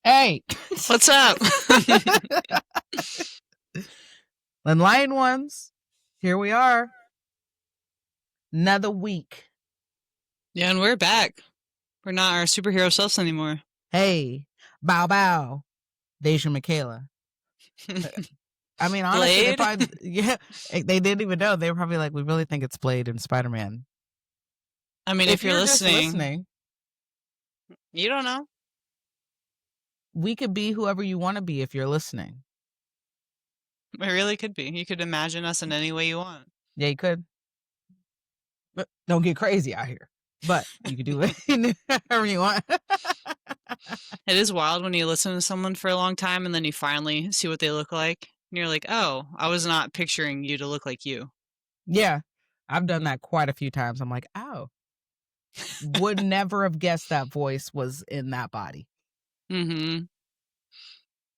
Hey. What's up? Enlightened ones, here we are. Another week. Yeah, and we're back. We're not our superhero selves anymore. Hey, bow bow, Deja and Michaela. I mean, honestly, they Blade? probably, they didn't even know. They were probably like, we really think it's Blade and Spider-Man. I mean, if you're just listening, you don't know. We could be whoever you want to be if you're listening. It really could be. You could imagine us in any way you want. Yeah, you could. But don't get crazy out here. But you could do it whatever you want. It is wild when you listen to someone for a long time and then you finally see what they look like. And you're like, oh, I was not picturing you to look like you. Yeah, I've done that quite a few times. I'm like, oh, would never have guessed that voice was in that body. Mm-hmm.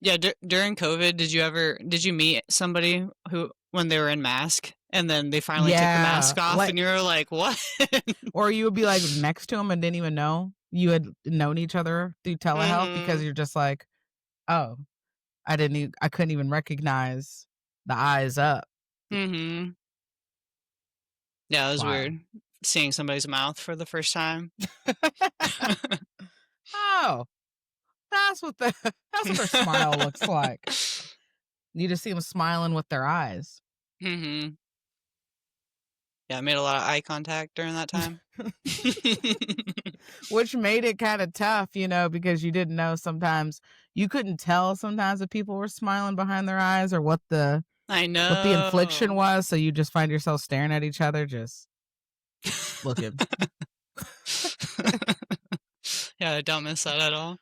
Yeah, during COVID, did you meet somebody who, when they were in mask, and then they finally took the mask off, and you were like, what? Or you would be like next to them and didn't even know you had known each other through telehealth because you're just like, oh, I couldn't even recognize the eyes up. Mm-hmm. Yeah, it was weird seeing somebody's mouth for the first time. Oh, that's what their smile looks like. You just see them smiling with their eyes. Mm-hmm. Yeah, I made a lot of eye contact during that time. Which made it kind of tough, because you didn't know sometimes. You couldn't tell sometimes if people were smiling behind their eyes or what the infliction was. So you just find yourself staring at each other, just looking. Yeah, I don't miss that at all.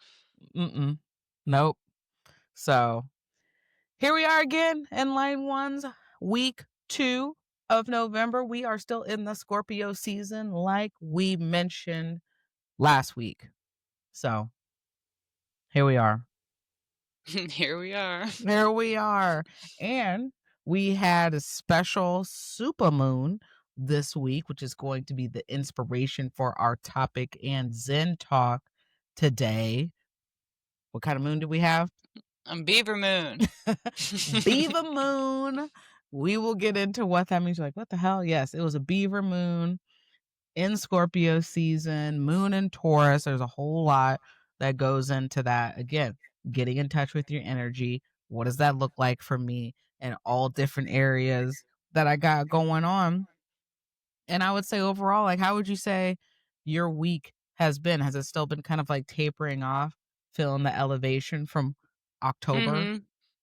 Nope. So here we are again in Line 1's week 2 of November. We are still in the Scorpio season, like we mentioned last week. So here we are. Here we are. There we are. And we had a special super moon this week, which is going to be the inspiration for our topic and Zen talk today. What kind of moon do we have? Beaver Moon. Beaver Moon. We will get into what that means. You're like, what the hell? Yes, it was a Beaver Moon in Scorpio season, moon in Taurus. There's a whole lot that goes into that. Again, getting in touch with your energy. What does that look like for me in all different areas that I got going on? And I would say overall, like, how would you say your week has been? Has it still been kind of like tapering off, feeling the elevation from October? Mm-hmm.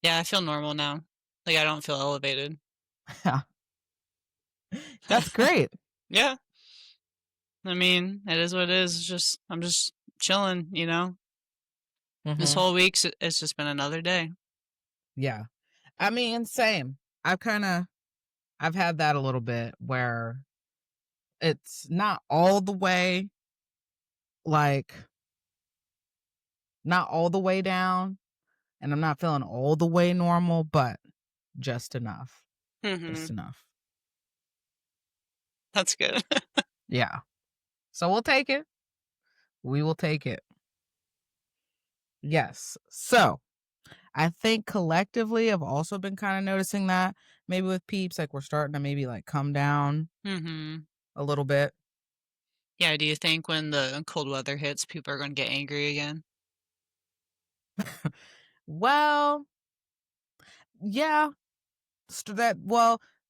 Yeah, I feel normal now. Like, I don't feel elevated. That's great. Yeah. I mean, it is what it is. I'm just chilling, Mm-hmm. This whole week, it's just been another day. Yeah. I mean, same. I've had that a little bit where it's not all the way, not all the way down, and I'm not feeling all the way normal, but just enough. Mm-hmm. Just enough. That's good. Yeah. So we'll take it. We will take it. Yes. So I think collectively I've also been kind of noticing that maybe with peeps, like we're starting to maybe like come down a little bit. Yeah. Do you think when the cold weather hits, people are going to get angry again? Well, yeah.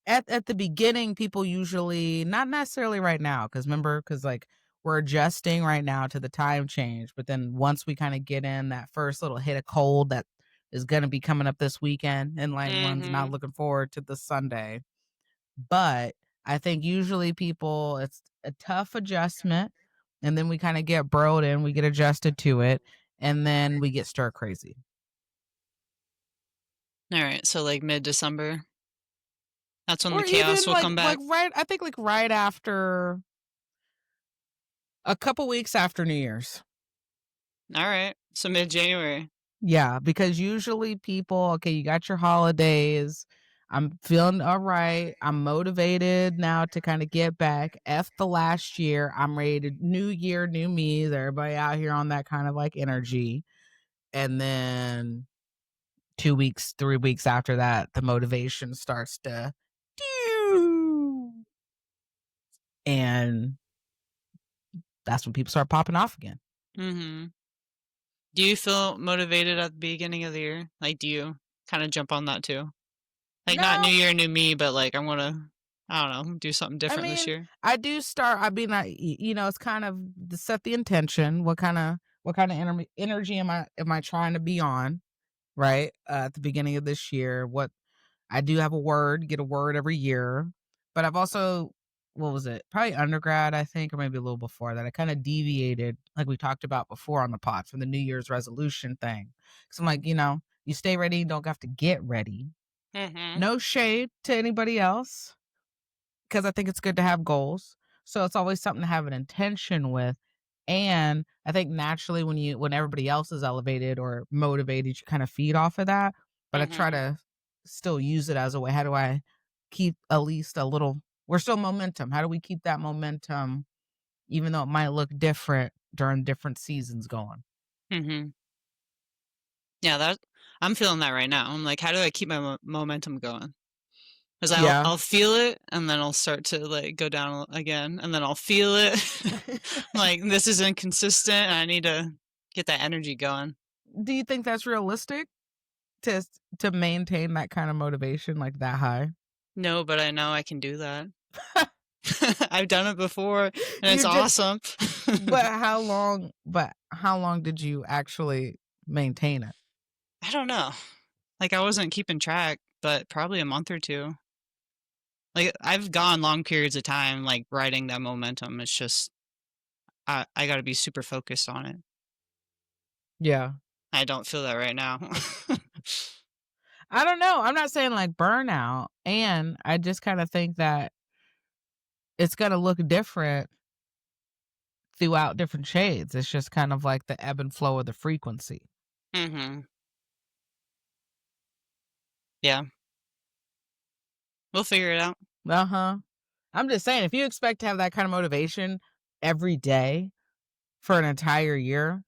At the beginning, people usually, not necessarily right now, because like we're adjusting right now to the time change. But then once we kind of get in that first little hit of cold that is going to be coming up this weekend, and Line 1's not looking forward to the Sunday. But I think usually people, it's a tough adjustment. And then we kind of get broed in, we get adjusted to it, and then we get stir crazy. All right. So like mid-December. That's when the chaos will come back. I think right after, a couple weeks after New Year's. All right. So mid-January. Yeah, because usually people, okay, you got your holidays. I'm feeling all right. I'm motivated now to kind of get back. F the last year. I'm ready to new year, new me. Everybody out here on that kind of like energy. And then 2 weeks, 3 weeks after that, the motivation starts to and that's when people start popping off again. Mm-hmm. Do you feel motivated at the beginning of the year? Like, do you kind of jump on that too? Like, not new No, year, new me, but like, I want to, I don't know, do something I different this mean, year. I do start. I mean, it's kind of to set the intention. What kind of energy am I trying to be on? Right at the beginning of this year, what I do have get a word every year, but I've also, what was it? Probably undergrad, I think, or maybe a little before that. I kind of deviated, like we talked about before on the pod, from the New Year's resolution thing. Because I'm like, you stay ready, you don't have to get ready. Mm-hmm. No shade to anybody else, because I think it's good to have goals. So it's always something to have an intention with. And I think naturally when everybody else is elevated or motivated, you kind of feed off of that. But I try Mm-hmm. to still use it as a way. How do I keep at least a little, we're still momentum. How do we keep that momentum, even though it might look different during different seasons going? Mm-hmm. Yeah, I'm feeling that right now. I'm like, how do I keep my momentum going? Because Yeah. I'll feel it, and then I'll start to like go down again, and then I'll feel it. Like, this is inconsistent, and I need to get that energy going. Do you think that's realistic to to maintain that kind of motivation like that high? No, but I know I can do that. I've done it before, and it's You just awesome. But how long did you actually maintain it? I don't know. Like, I wasn't keeping track, but probably a month or two. Like, I've gone long periods of time, like, riding that momentum. It's just, I got to be super focused on it. Yeah. I don't feel that right now. I don't know. I'm not saying like burnout. And I just kind of think that it's going to look different throughout different shades. It's just kind of like the ebb and flow of the frequency. Mm-hmm. Yeah. We'll figure it out. Uh huh. I'm just saying, if you expect to have that kind of motivation every day for an entire year,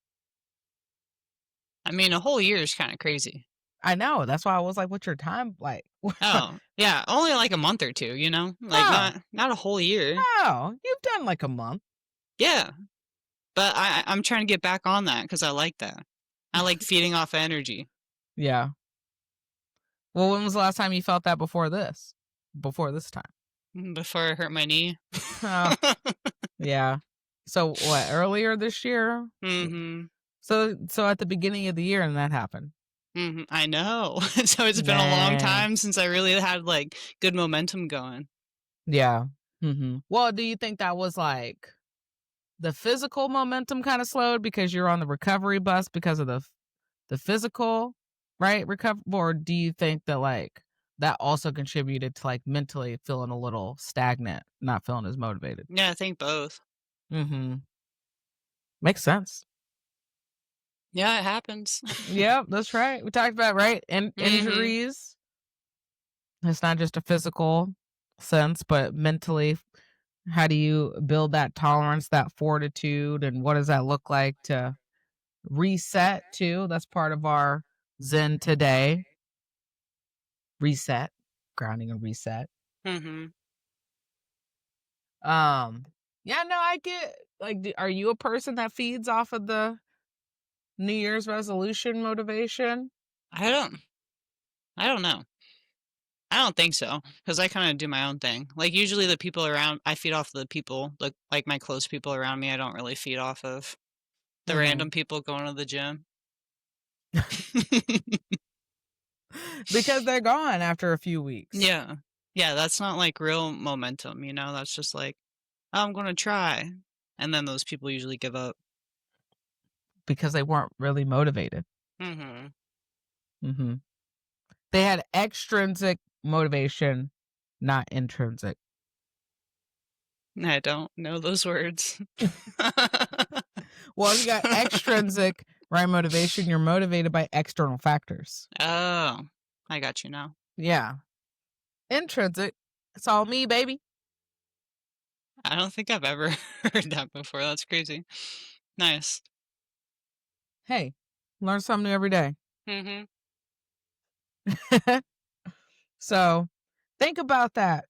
I mean, a whole year is kind of crazy. I know. That's why I was like, what's your time like? Oh, yeah, only like a month or two, like Oh, not a whole year. oh, you've done like a month. Yeah, but I'm trying to get back on that because I like that. I like feeding off energy. Yeah. Well, when was the last time you felt that before this? Before this time? Before I hurt my knee. Oh, yeah. So what, earlier this year? Mm-hmm. So at the beginning of the year and that happened. Mm-hmm. I know. So it's been a long Dang. time since I really had like good momentum going. Yeah. Well, do you think that was like the physical momentum kind of slowed because you're on the recovery bus because of the physical, right? Recover, or do you think that like that also contributed to like mentally feeling a little stagnant, not feeling as motivated? Yeah, I think both. Mm-hmm. Makes sense. Yeah, it happens. Yep, that's right. We talked about, right? And Mm-hmm. injuries. It's not just a physical sense, but mentally. How do you build that tolerance, that fortitude, and what does that look like to reset too? That's part of our Zen today. Reset, grounding and reset. Mm-hmm. Um, yeah, no, I get like, are you a person that feeds off of the New Year's resolution motivation? I don't. I don't know. I don't think so, because I kind of do my own thing. Like, usually the people around, I feed off the people, like my close people around me. I don't really feed off of the Mm-hmm. random people going to the gym. Because they're gone after a few weeks. Yeah. Yeah, that's not like real momentum, That's just like, oh, I'm going to try. And then those people usually give up. Because they weren't really motivated. Mm-hmm. Mm-hmm. They had extrinsic motivation, not intrinsic. I don't know those words. Well, if you got extrinsic, right, motivation, you're motivated by external factors. Oh, I got you now. Yeah. Intrinsic, it's all me, baby. I don't think I've ever heard that before. That's crazy. Nice. Hey, Learn something new every day. Mm-hmm. So think about that.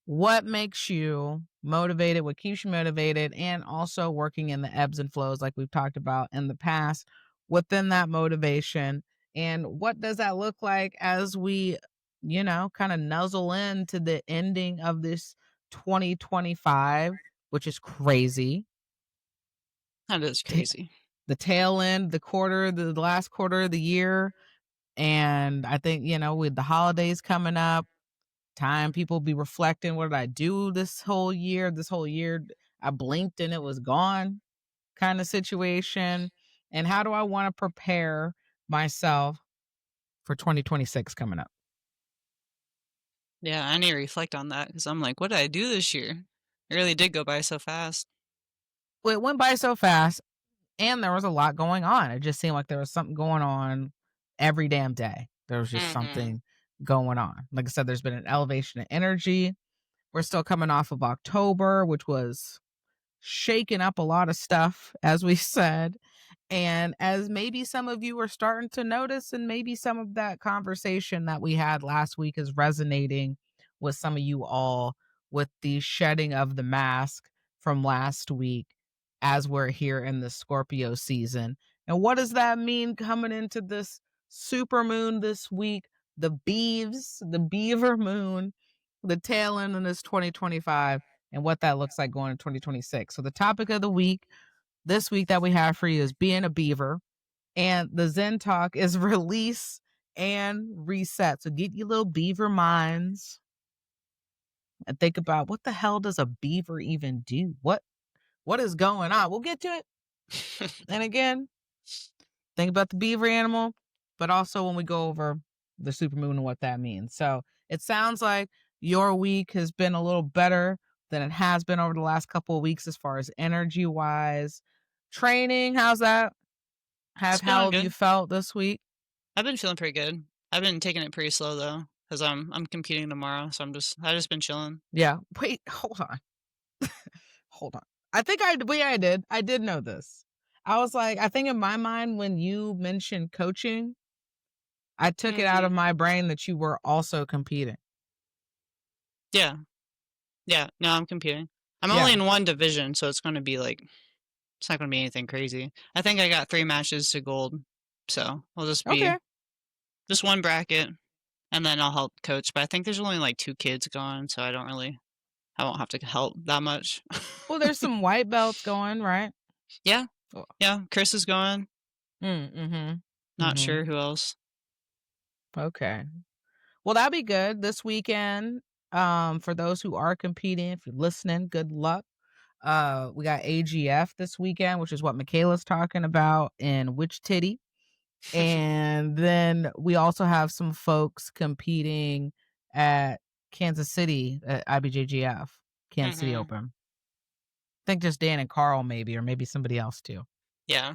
What makes you motivated? What keeps you motivated? And also working in the ebbs and flows, like we've talked about in the past, within that motivation. And what does that look like as we, kind of nuzzle into the ending of this 2025, which is crazy. That is crazy. The tail end, the last quarter of the year. And I think, with the holidays coming up, time people be reflecting, what did I do this whole year? This whole year, I blinked and it was gone kind of situation. And how do I want to prepare myself for 2026 coming up? Yeah, I need to reflect on that because I'm like, what did I do this year? It really did go by so fast. Well, it went by so fast and there was a lot going on. It just seemed like there was something going on every damn day. There was just Mm-hmm. something going on. Like I said, there's been an elevation of energy. We're still coming off of October, which was shaking up a lot of stuff, as we said. And as maybe some of you are starting to notice, and maybe some of that conversation that we had last week is resonating with some of you all with the shedding of the mask from last week as we're here in the Scorpio season. And what does that mean coming into this super moon this week? The Beaver Moon, the tail end of this 2025, and what that looks like going in 2026. So the topic of the week this week that we have for you is being a beaver, and the Zen talk is release and reset. So get your little beaver minds and think about, what the hell does a beaver even do? What is going on? We'll get to it. And again, think about the beaver animal, but also when we go over the supermoon and what that means. So it sounds like your week has been a little better than it has been over the last couple of weeks as far as energy wise. Training, how's that? It's How going have you good. felt this week? I've been feeling pretty good. I've been taking it pretty slow though, because I'm competing tomorrow, so I just been chilling. Yeah. Wait, hold on. Hold on. I did know this. I was like, I think in my mind when you mentioned coaching, I took it out of Mm-hmm. my brain that you were also competing. Yeah, yeah. No, I'm competing. I'm only Yeah. in one division, so it's going to be like it's not going to be anything crazy. I think I got 3 matches to gold, so I'll just be Okay. just one bracket, and then I'll help coach. But I think there's only like 2 kids going, so I won't have to help that much. Well, there's some white belts going, right? Yeah, Oh, yeah. Chris is going. mm-hmm. Not Mm-hmm. sure who else. Okay. Well, that'll be good this weekend. For those who are competing, if you're listening, good luck. We got AGF this weekend, which is what Michaela's talking about in Witch Titty. And then we also have some folks competing at Kansas City at IBJJF, Kansas City Mm-hmm. Open. I think just Dan and Carl, maybe, or maybe somebody else too. Yeah.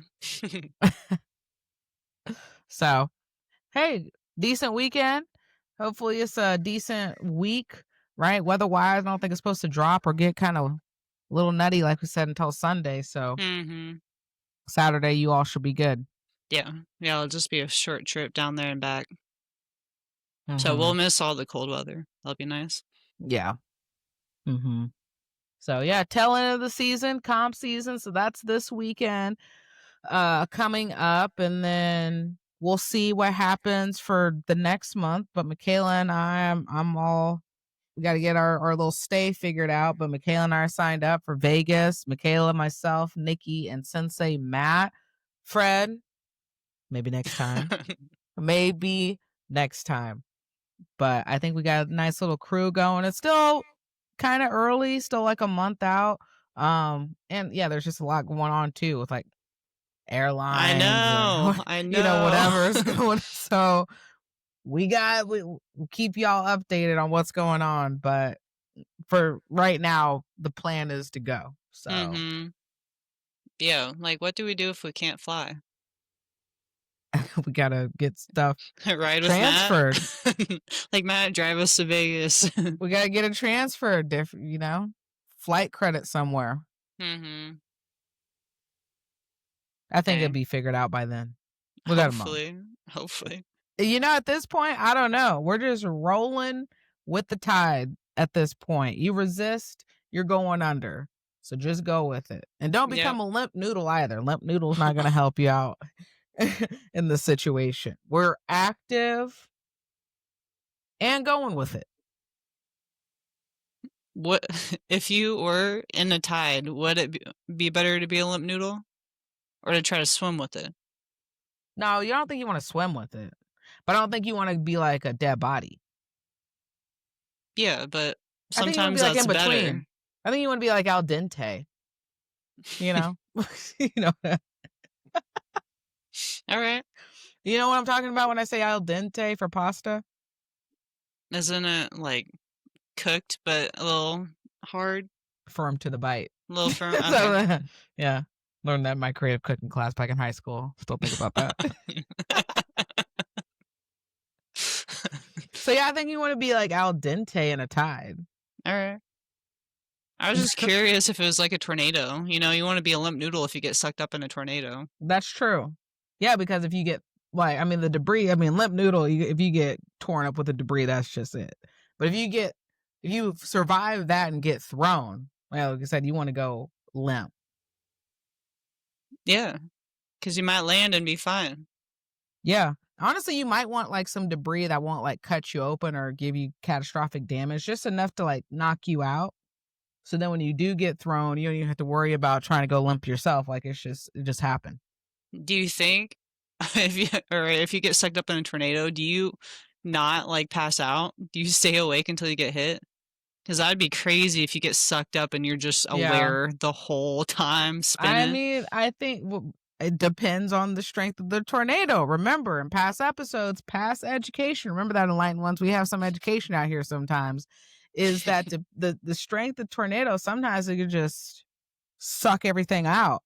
So, hey, decent weekend. Hopefully, it's a decent week, right? Weather wise, I don't think it's supposed to drop or get kind of a little nutty, like we said, until Sunday. So, Mm-hmm. Saturday, you all should be good. Yeah. Yeah, it'll just be a short trip down there and back. So Mm-hmm. we'll miss all the cold weather. That'll be nice. Yeah. Mm-hmm. So yeah, tail end of the season, comp season. So that's this weekend coming up. And then we'll see what happens for the next month. But Michaela and I'm all, we got to get our little stay figured out. But Michaela and I are signed up for Vegas. Michaela, myself, Nikki, and Sensei Matt. Fred, maybe next time. Maybe next time. But I think we got a nice little crew going. It's still kind of early, still like a month out. And yeah, there's just a lot going on too with like I airlines and know. I whatever know. is going. So we'll keep y'all updated on what's going on. But for right now, the plan is to go. So Mm-hmm. Yeah, like what do we do if we can't fly? we gotta get stuff Ride with Matt? transferred. Like Matt, drive us to Vegas. We gotta get it transferred, different, flight credit somewhere. Mm-hmm. I think it'll Okay. be figured out by then. We got a month. Hopefully. At this point, I don't know. We're just rolling with the tide at this point. You resist, you're going under. So just go with it. And don't Yep. become a limp noodle either. Limp noodle's not going to help you out in the situation. We're active and going with it. What if you were in a tide? Would it be better to be a limp noodle or to try to swim with it? No, you don't think you want to swim with it. But I don't think you want to be like a dead body. Yeah, but I think you want to sometimes be like that's in better. between. I think you want to be like al dente. You know? you know All right. You know what I'm talking about when I say al dente for pasta? Isn't it like cooked but a little hard? Firm to the bite. A little firm? Okay. So, yeah. Learned that in my creative cooking class back in high school. Still think about that. So yeah, I think you want to be like al dente in a tide. All right. I was just curious if it was like a tornado. You know, you want to be a limp noodle if you get sucked up in a tornado. That's true. Yeah, because if you get the debris, limp noodle, if you get torn up with the debris, that's just it. But if you survive that and get thrown, well, like I said, you want to go limp. Yeah, because you might land and be fine. Yeah. Honestly, you might want like some debris that won't like cut you open or give you catastrophic damage, just enough to like knock you out. So then when you do get thrown, you don't even have to worry about trying to go limp yourself. Like it just happened. Do you think if you get sucked up in a tornado, do you not like pass out? Do you stay awake until you get hit? Because that'd be crazy if you get sucked up and you're just aware the whole time spinning. I think it depends on the strength of the tornado. Remember, in past episodes, past education, remember that Enlightened Ones, we have some education out here sometimes, is that the strength of tornado, sometimes it could just suck everything out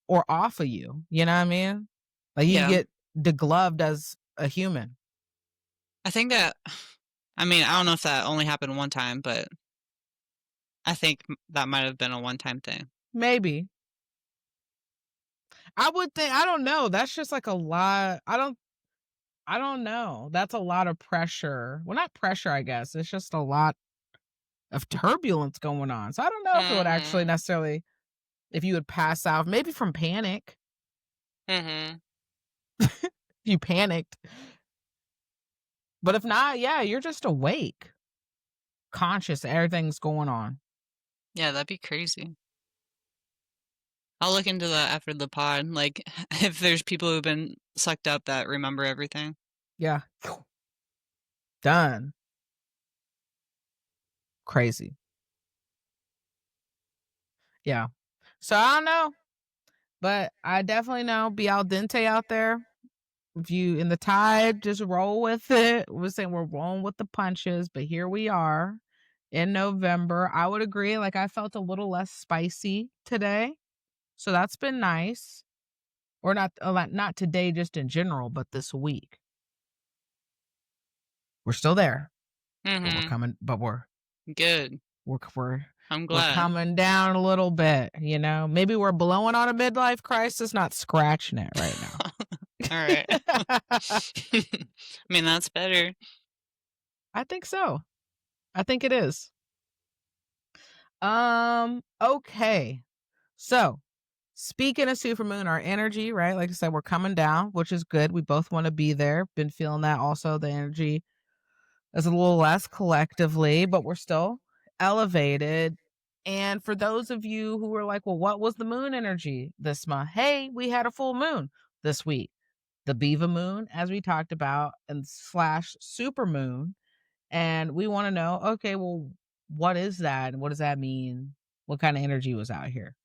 or off of you. You know what I mean? Like you get degloved as a human. I think that, I don't know if that only happened one time, but I think that might have been a one-time thing. Maybe. I would think, I don't know. That's just like a lot. I don't know. That's a lot of pressure. Well, not pressure, I guess. It's just a lot of turbulence going on. So I don't know if it would actually necessarily, if you would pass out, maybe from panic. You panicked. But if not, yeah, you're just awake. Conscious, everything's going on. Yeah, that'd be crazy. I'll look into that after the pod. Like, if there's people who've been sucked up that remember everything. Yeah. Done. Crazy. Yeah. So I don't know. But I definitely know, be al dente out there. If you in the tide, just roll with it. We're saying we're rolling with the punches, but here we are in November. I would agree. Like I felt a little less spicy today. So that's been nice. Or not today, just in general, but this week. We're still there. But we're coming, but we're good. I'm glad. We're coming down a little bit, you know. Maybe we're blowing on a midlife crisis, not scratching it right now. All right. That's better. I think so. I think it is. Okay. So, speaking of supermoon, our energy, right? Like I said, we're coming down, which is good. We both want to be there. Been feeling that also. The energy is a little less collectively, but we're still elevated. And for those of you who were like, well, what was the moon energy this month? Hey, we had a full moon this week. The Beaver Moon, as we talked about, and / super moon. And we want to know, okay, well, what is that? And what does that mean? What kind of energy was out here?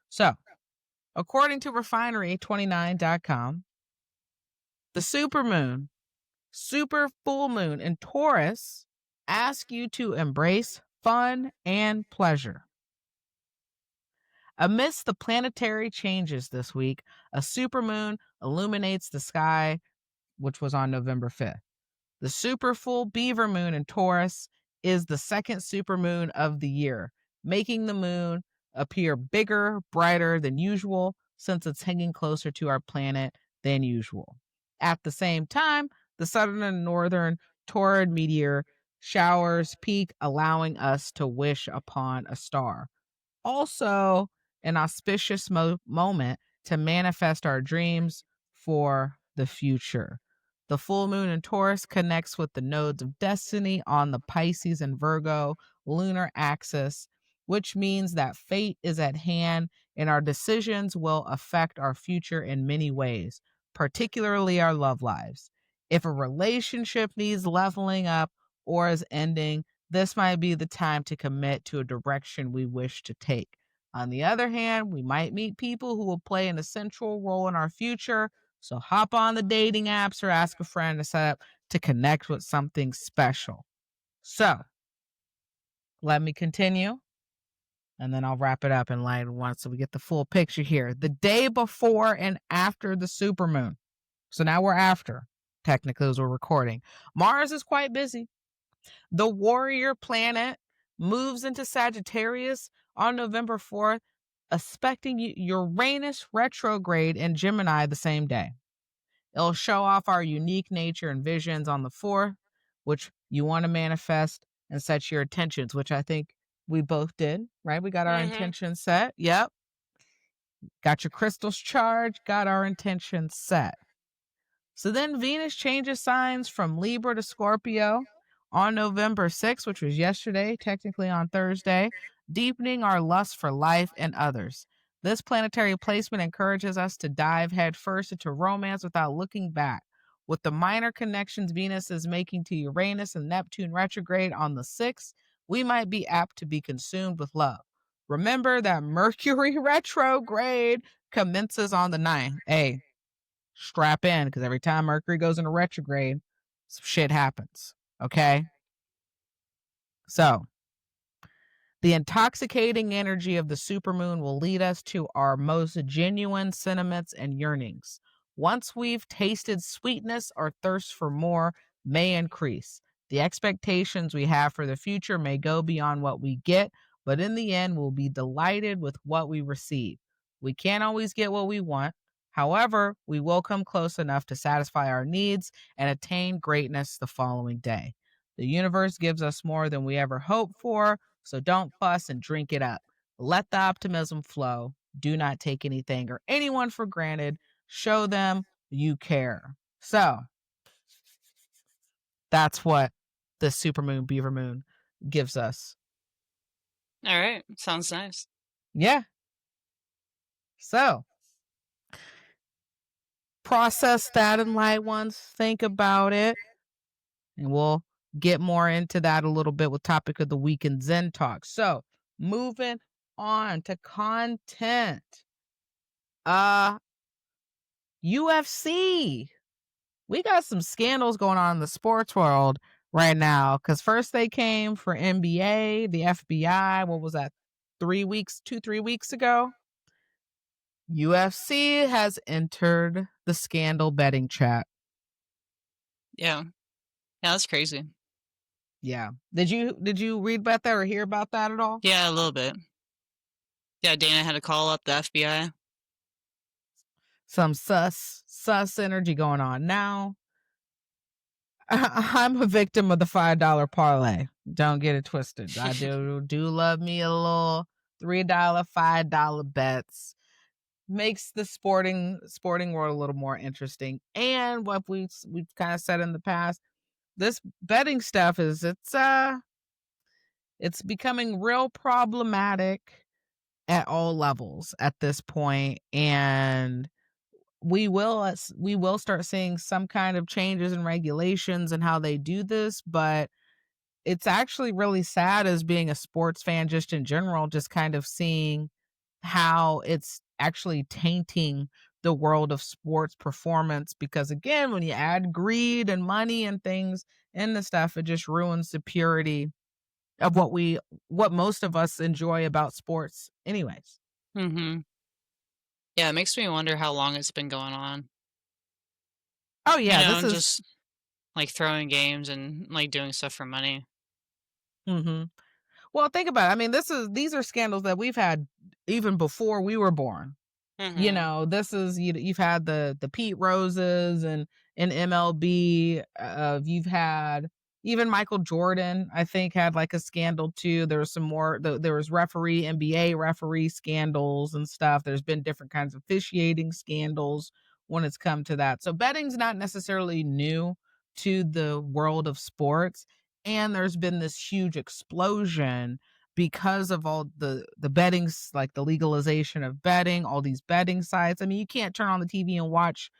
So, according to refinery29.com, the super moon, super full moon in Taurus ask you to embrace fun and pleasure. Amidst the planetary changes this week, a supermoon illuminates the sky, which was on November 5th. The super full Beaver Moon in Taurus is the second supermoon of the year, making the moon appear bigger, brighter than usual, since it's hanging closer to our planet than usual. At the same time, the southern and northern Taurid meteor showers peak, allowing us to wish upon a star. Also, an auspicious moment to manifest our dreams for the future. The full moon in Taurus connects with the nodes of destiny on the Pisces and Virgo lunar axis, which means that fate is at hand and our decisions will affect our future in many ways, particularly our love lives. If a relationship needs leveling up or is ending, this might be the time to commit to a direction we wish to take. On the other hand, we might meet people who will play an essential role in our future. So hop on the dating apps or ask a friend to set up to connect with something special. So let me continue and then I'll wrap it up in line one so we get the full picture here. The day before and after the supermoon. So now we're after, technically, as we're recording. Mars is quite busy. The warrior planet moves into Sagittarius on November 4th, expecting Uranus retrograde in Gemini the same day. It'll show off our unique nature and visions on the 4th, which you want to manifest and set your intentions, which I think we both did, right? We got our intentions set. Yep. Got your crystals charged, got our intentions set. So then Venus changes signs from Libra to Scorpio on November 6th, which was yesterday, technically on Thursday, deepening our lust for life and others. This planetary placement encourages us to dive headfirst into romance without looking back. With the minor connections Venus is making to Uranus and Neptune retrograde on the 6th, we might be apt to be consumed with love. Remember that Mercury retrograde commences on the 9th. Hey, strap in because every time Mercury goes into retrograde, some shit happens. Okay? So, the intoxicating energy of the supermoon will lead us to our most genuine sentiments and yearnings. Once we've tasted sweetness, our thirst for more may increase. The expectations we have for the future may go beyond what we get, but in the end, we'll be delighted with what we receive. We can't always get what we want. However, we will come close enough to satisfy our needs and attain greatness the following day. The universe gives us more than we ever hoped for, so don't fuss and drink it up. Let the optimism flow. Do not take anything or anyone for granted. Show them you care. So that's what the supermoon, Beaver Moon gives us. All right. Sounds nice. Yeah. So process that in light ones. Think about it. And we'll get more into that a little bit with topic of the week and Zen Talk. So moving on to content. UFC. We got some scandals going on in the sports world right now. Because first they came for NBA, the FBI. What was that? 3 weeks ago? UFC has entered the scandal betting chat. Yeah. Yeah, that's crazy. Yeah. Did you read about that or hear about that at all? Yeah, a little bit. Yeah, Dana had to call up the FBI. Some sus energy going on. Now, I'm a victim of the $5 parlay. Don't get it twisted. I do love me a little $3, $5 bets. Makes the sporting world a little more interesting. And what we've kind of said in the past, this betting stuff is it's becoming real problematic at all levels at this point, and we will start seeing some kind of changes in regulations and how they do this, but it's actually really sad as being a sports fan just in general, just kind of seeing how it's actually tainting the world of sports performance, because again, when you add greed and money and things in the stuff, it just ruins the purity of what most of us enjoy about sports anyways. Mm-hmm. Yeah, it makes me wonder how long it's been going on. Oh yeah, this And is just like throwing games and like doing stuff for money. mhm. Well, think about it. I mean, these are scandals that we've had even before we were born. You Mhm. know, this is you've had the Pete Roses and in MLB. You've had even Michael Jordan, I think, had like a scandal too. There was some more. There was NBA referee scandals and stuff. There's been different kinds of officiating scandals when it's come to that. So betting's not necessarily new to the world of sports, and there's been this huge explosion because of all the bettings, like the legalization of betting, all these betting sites. I mean, you can't turn on the TV and watch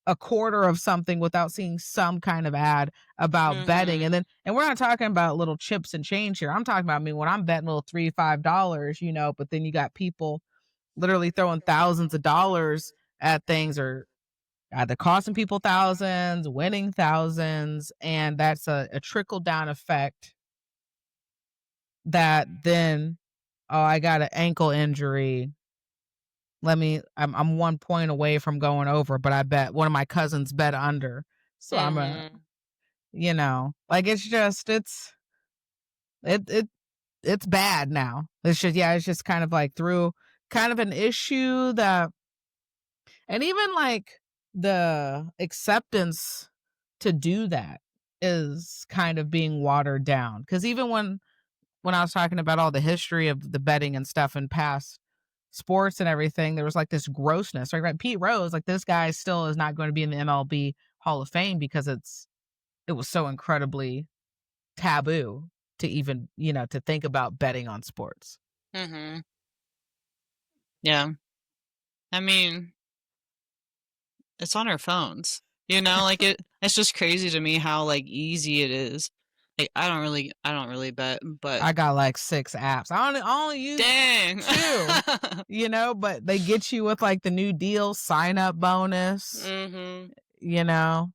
a quarter of something without seeing some kind of ad about betting. Mhm. And we're not talking about little chips and change here. I'm talking about, I mean, when I'm betting little $3, $5, but then you got people literally throwing thousands of dollars at things, or either costing people thousands, winning thousands, and that's a trickle down effect that then, oh, I got an ankle injury. I'm 1 point away from going over, but I bet one of my cousins bet under. So Mhm. like it it it's bad now. It's just kind of like through kind of an issue that, and even like the acceptance to do that is kind of being watered down. Cause even when I was talking about all the history of the betting and stuff in past sports and everything, there was like this grossness, right? Right. Pete Rose, like this guy still is not going to be in the MLB Hall of Fame because it was so incredibly taboo to even, to think about betting on sports. Mhm. Yeah. I mean, it's on our phones. Like it's just crazy to me how like easy it is. Like I don't really bet, but I got like 6 apps. I only use dang. 2, but they get you with like the new deal sign up bonus, Mhm. you know.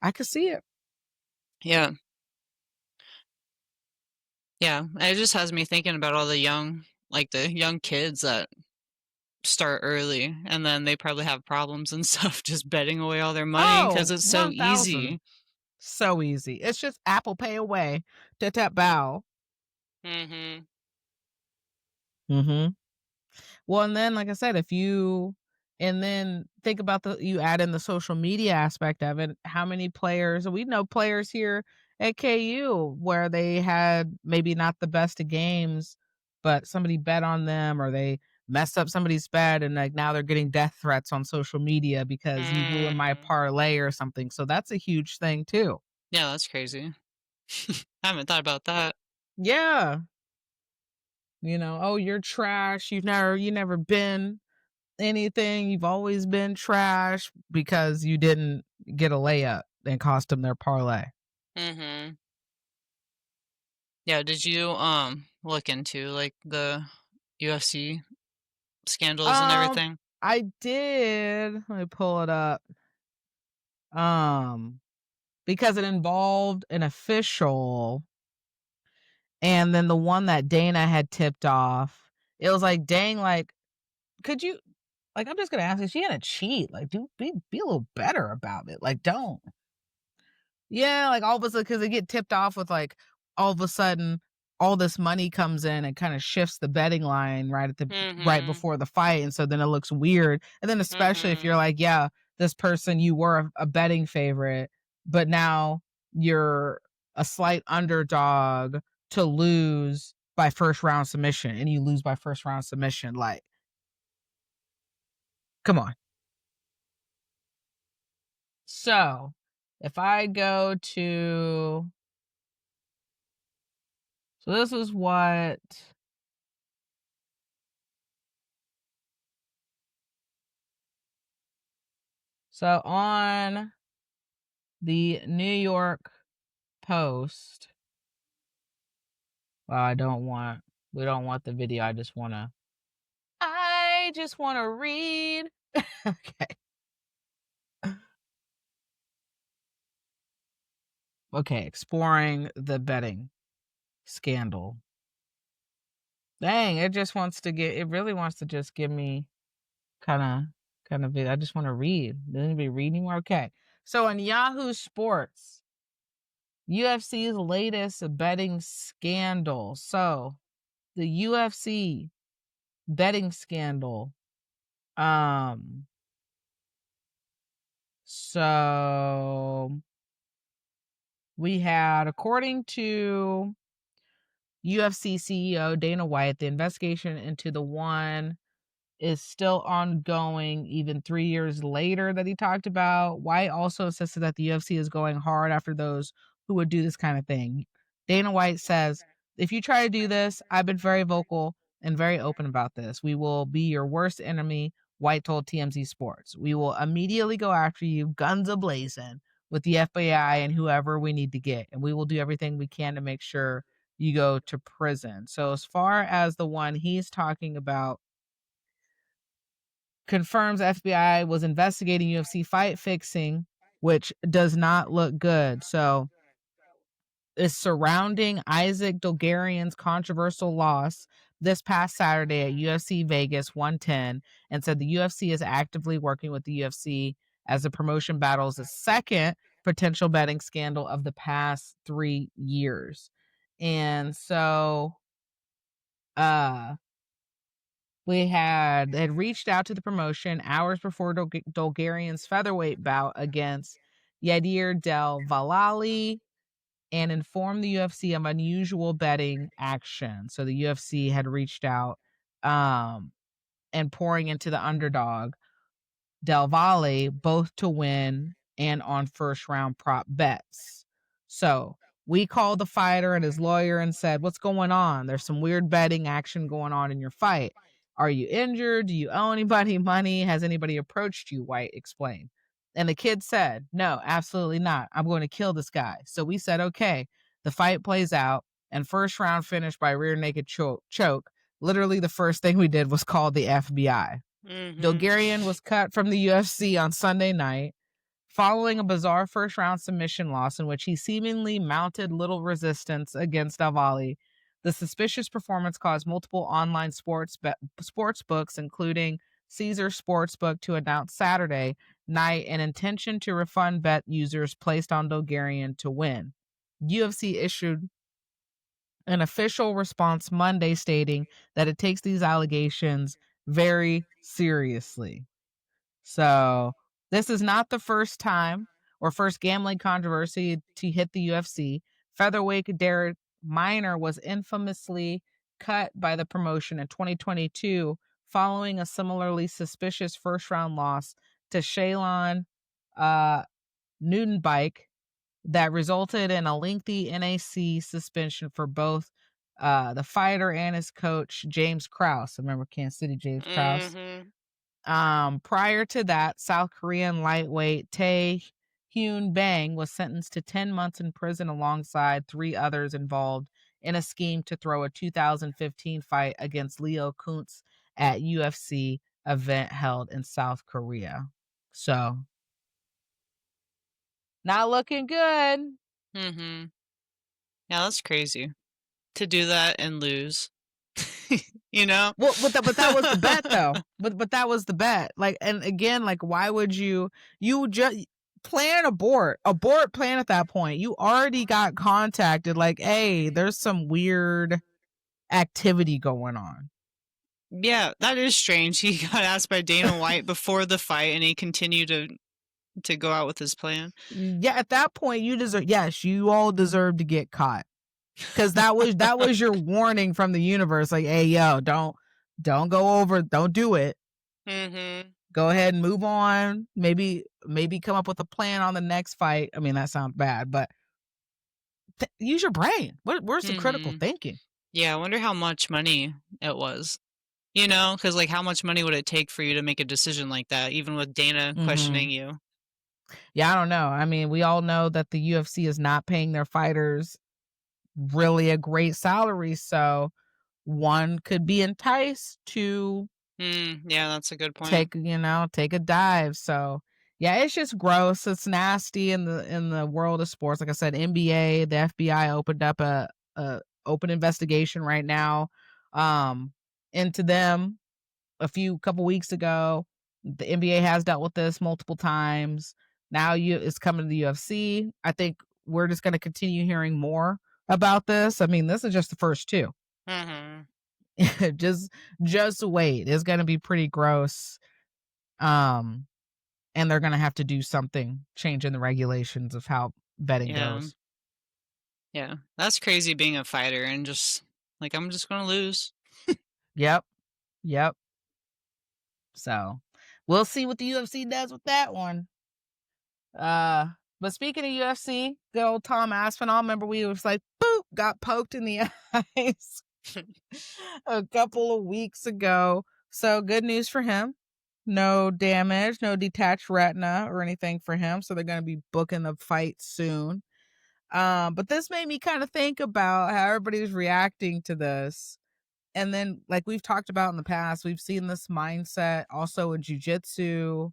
I could see it. Yeah. Yeah. It just has me thinking about all the young kids that start early and then they probably have problems and stuff just betting away all their money because Oh, it's so 1,000. easy. So easy. It's just Apple Pay away. Tap bow. Mhm. Mhm. Well, and then like I said, and then think about you add in the social media aspect of it. How many players, we know players here at KU where they had maybe not the best of games, but somebody bet on them or they messed up somebody's bet, and like now they're getting death threats on social media because you ruined my Mm. parlay or something. So that's a huge thing too. Yeah, that's crazy. I haven't thought about that. Yeah. Oh, you're trash. You never been anything. You've always been trash because you didn't get a layup and cost them their parlay. Mhm. Yeah, did you look into like the UFC scandals and Um, everything? I did. Let me pull it up. Um, because it involved an official, and then the one that Dana had tipped off. It was like, dang, like, could you? Like, I'm just gonna ask, is she gonna cheat? Like, be a little better about it. Like, don't. Yeah, like all of a sudden, because they get tipped off with like all of a sudden all this money comes in and kind of shifts the betting line right Mhm. before the fight, and so then it looks weird. And then especially if you're Mhm. like, yeah, this person you were a betting favorite, but now you're a slight underdog to lose by first round submission, and you lose by first round submission. Like, come on. So if I go to, so this is what. So on the New York Post, well, we don't want the video. I just want to read. Okay. Okay. Exploring the betting scandal. Dang, it really wants to just give me kind of, I just want to read. Does anybody read anymore? Okay. So on Yahoo Sports, UFC's latest betting scandal. So the UFC betting scandal. So we had, according to UFC CEO Dana White, the investigation into the one is still ongoing even 3 years later that he talked about. White also insisted that the UFC is going hard after those who would do this kind of thing. Dana White says, "If you try to do this, I've been very vocal and very open about this. We will be your worst enemy," White told TMZ Sports. "We will immediately go after you, guns a-blazing, with the FBI and whoever we need to get. And we will do everything we can to make sure you go to prison." So as far as the one he's talking about, confirms FBI was investigating UFC fight fixing, which does not look good. So is surrounding Isaac Dolgarian's controversial loss this past Saturday at UFC Vegas 110, and said the UFC is actively working with the UFC as the promotion battles a second potential betting scandal of the past 3 years. And so we had reached out to the promotion hours before Dolgarian's featherweight bout against Yadir Del Valali and informed the UFC of unusual betting action. So the UFC had reached out and pouring into the underdog Del Valle, both to win and on first round prop bets. So we called the fighter and his lawyer and said, "What's going on? There's some weird betting action going on in your fight. Are you injured? Do you owe anybody money? Has anybody approached you?" White explained. And the kid said, "No, absolutely not. I'm going to kill this guy." So we said, okay. The fight plays out, and first round finish by rear naked choke. Literally the first thing we did was call the FBI. Dolgarian was cut from the UFC on Sunday night following a bizarre first-round submission loss in which he seemingly mounted little resistance against Davali. The suspicious performance caused multiple online sports books, including Caesar Sportsbook, to announce Saturday night an intention to refund bet users placed on Dolgarian to win. UFC issued an official response Monday stating that it takes these allegations very seriously. So this is not the first time or first gambling controversy to hit the UFC. Featherweight Derek Minor was infamously cut by the promotion in 2022 following a similarly suspicious first round loss to Shaylon Newtonbike that resulted in a lengthy NAC suspension for both the fighter and his coach, James Krause. Remember Kansas City James Krause? Prior to that, South Korean lightweight Tae Hyun Bang was sentenced to 10 months in prison alongside 3 others involved in a scheme to throw a 2015 fight against Leo Kuntz at UFC event held in South Korea. So not looking good. Yeah, that's crazy to do that and lose. You know? Well, but that was the bet though. But that was the bet. Like, and again, like, why would you just plan abort plan at that point? You already got contacted like, hey, there's some weird activity going on. Yeah, that is strange. He got asked by Dana White before the fight, and he continued to go out with his plan. Yeah, at that point, you all deserve to get caught, because that was your warning from the universe. Like, hey, yo, don't go over, don't do it. Go ahead and move on. Maybe come up with a plan on the next fight. I mean, that sounds bad, but use your brain. Where's the critical thinking? Yeah, I wonder how much money it was. You know, because like, how much money would it take for you to make a decision like that, even with Dana questioning you? Yeah, I don't know. I mean, we all know that the UFC is not paying their fighters really a great salary, so one could be enticed to Yeah, that's a good point. take a dive. So yeah, it's just gross. It's nasty in the world of sports. Like I said, NBA, the FBI opened up a open investigation right now into them a couple weeks ago. The NBA has dealt with this multiple times. Now it's coming to the UFC. I think we're just going to continue hearing more about this. I mean, this is just the first 2. Just wait. It's gonna be pretty gross. Um, and they're gonna have to do something, changing the regulations of how betting Yeah. goes. Yeah. That's crazy being a fighter and just like, I'm just gonna lose. Yep. Yep. So we'll see what the UFC does with that one. Uh, but speaking of UFC, good old Tom Aspinall. Remember we was like, boop, got poked in the eyes a couple of weeks ago. So good news for him. No damage, no detached retina or anything for him. So they're going to be booking the fight soon. But this made me kind of think about how everybody's reacting to this. And then, like we've talked about in the past, we've seen this mindset also in jujitsu.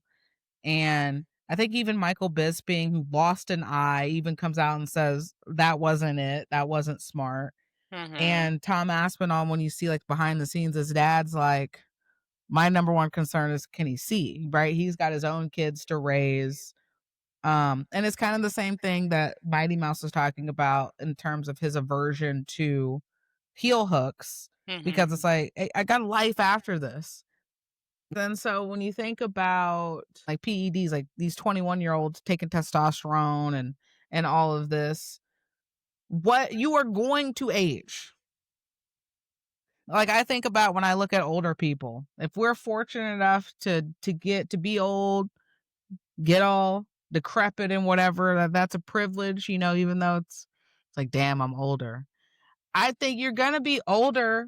And I think even Michael Bisping, who lost an eye, even comes out and says that wasn't it. That wasn't smart. Mhm. And Tom Aspinall, when you see like behind the scenes, his dad's like, my number one concern is can he see? Right? He's got his own kids to raise. And it's kind of the same thing that Mighty Mouse was talking about in terms of his aversion to heel hooks, because it's Mhm. like, I got a life after this. Then so when you think about like PEDs, like these 21-year-olds taking testosterone and all of this, what you are going to age. Like I think about when I look at older people, if we're fortunate enough to get to be old, get all decrepit and whatever, that's a privilege, even though it's like, damn, I'm older. I think you're gonna be older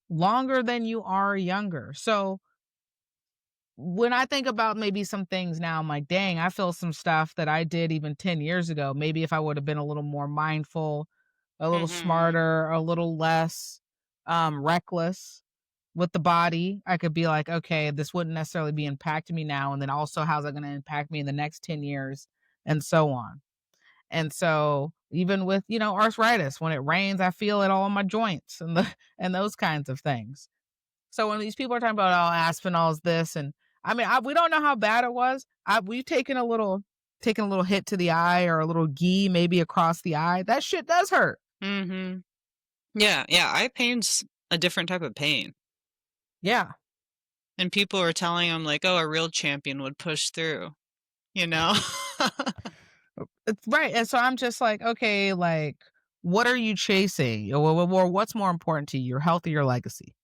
longer than you are younger. So when I think about maybe some things now, I'm like, dang, I feel some stuff that I did even 10 years ago. Maybe if I would have been a little more mindful, a little Mhm. smarter, a little less reckless with the body, I could be like, okay, this wouldn't necessarily be impacting me now. And then also, how's that going to impact me in the next 10 years and so on. And so, even with, arthritis, when it rains, I feel it all in my joints and and those kinds of things. So when these people are talking about, oh, Aspinall's this, and I mean, we don't know how bad it was. We've taken a little hit to the eye or a little gi maybe across the eye. That shit does hurt. Mhm. Yeah, yeah, eye pain's a different type of pain. Yeah. And people are telling him like, "Oh, a real champion would push through," you know? It's right. And so I'm just like, okay, like, what are you chasing? Or what's more important to you, your health or your legacy?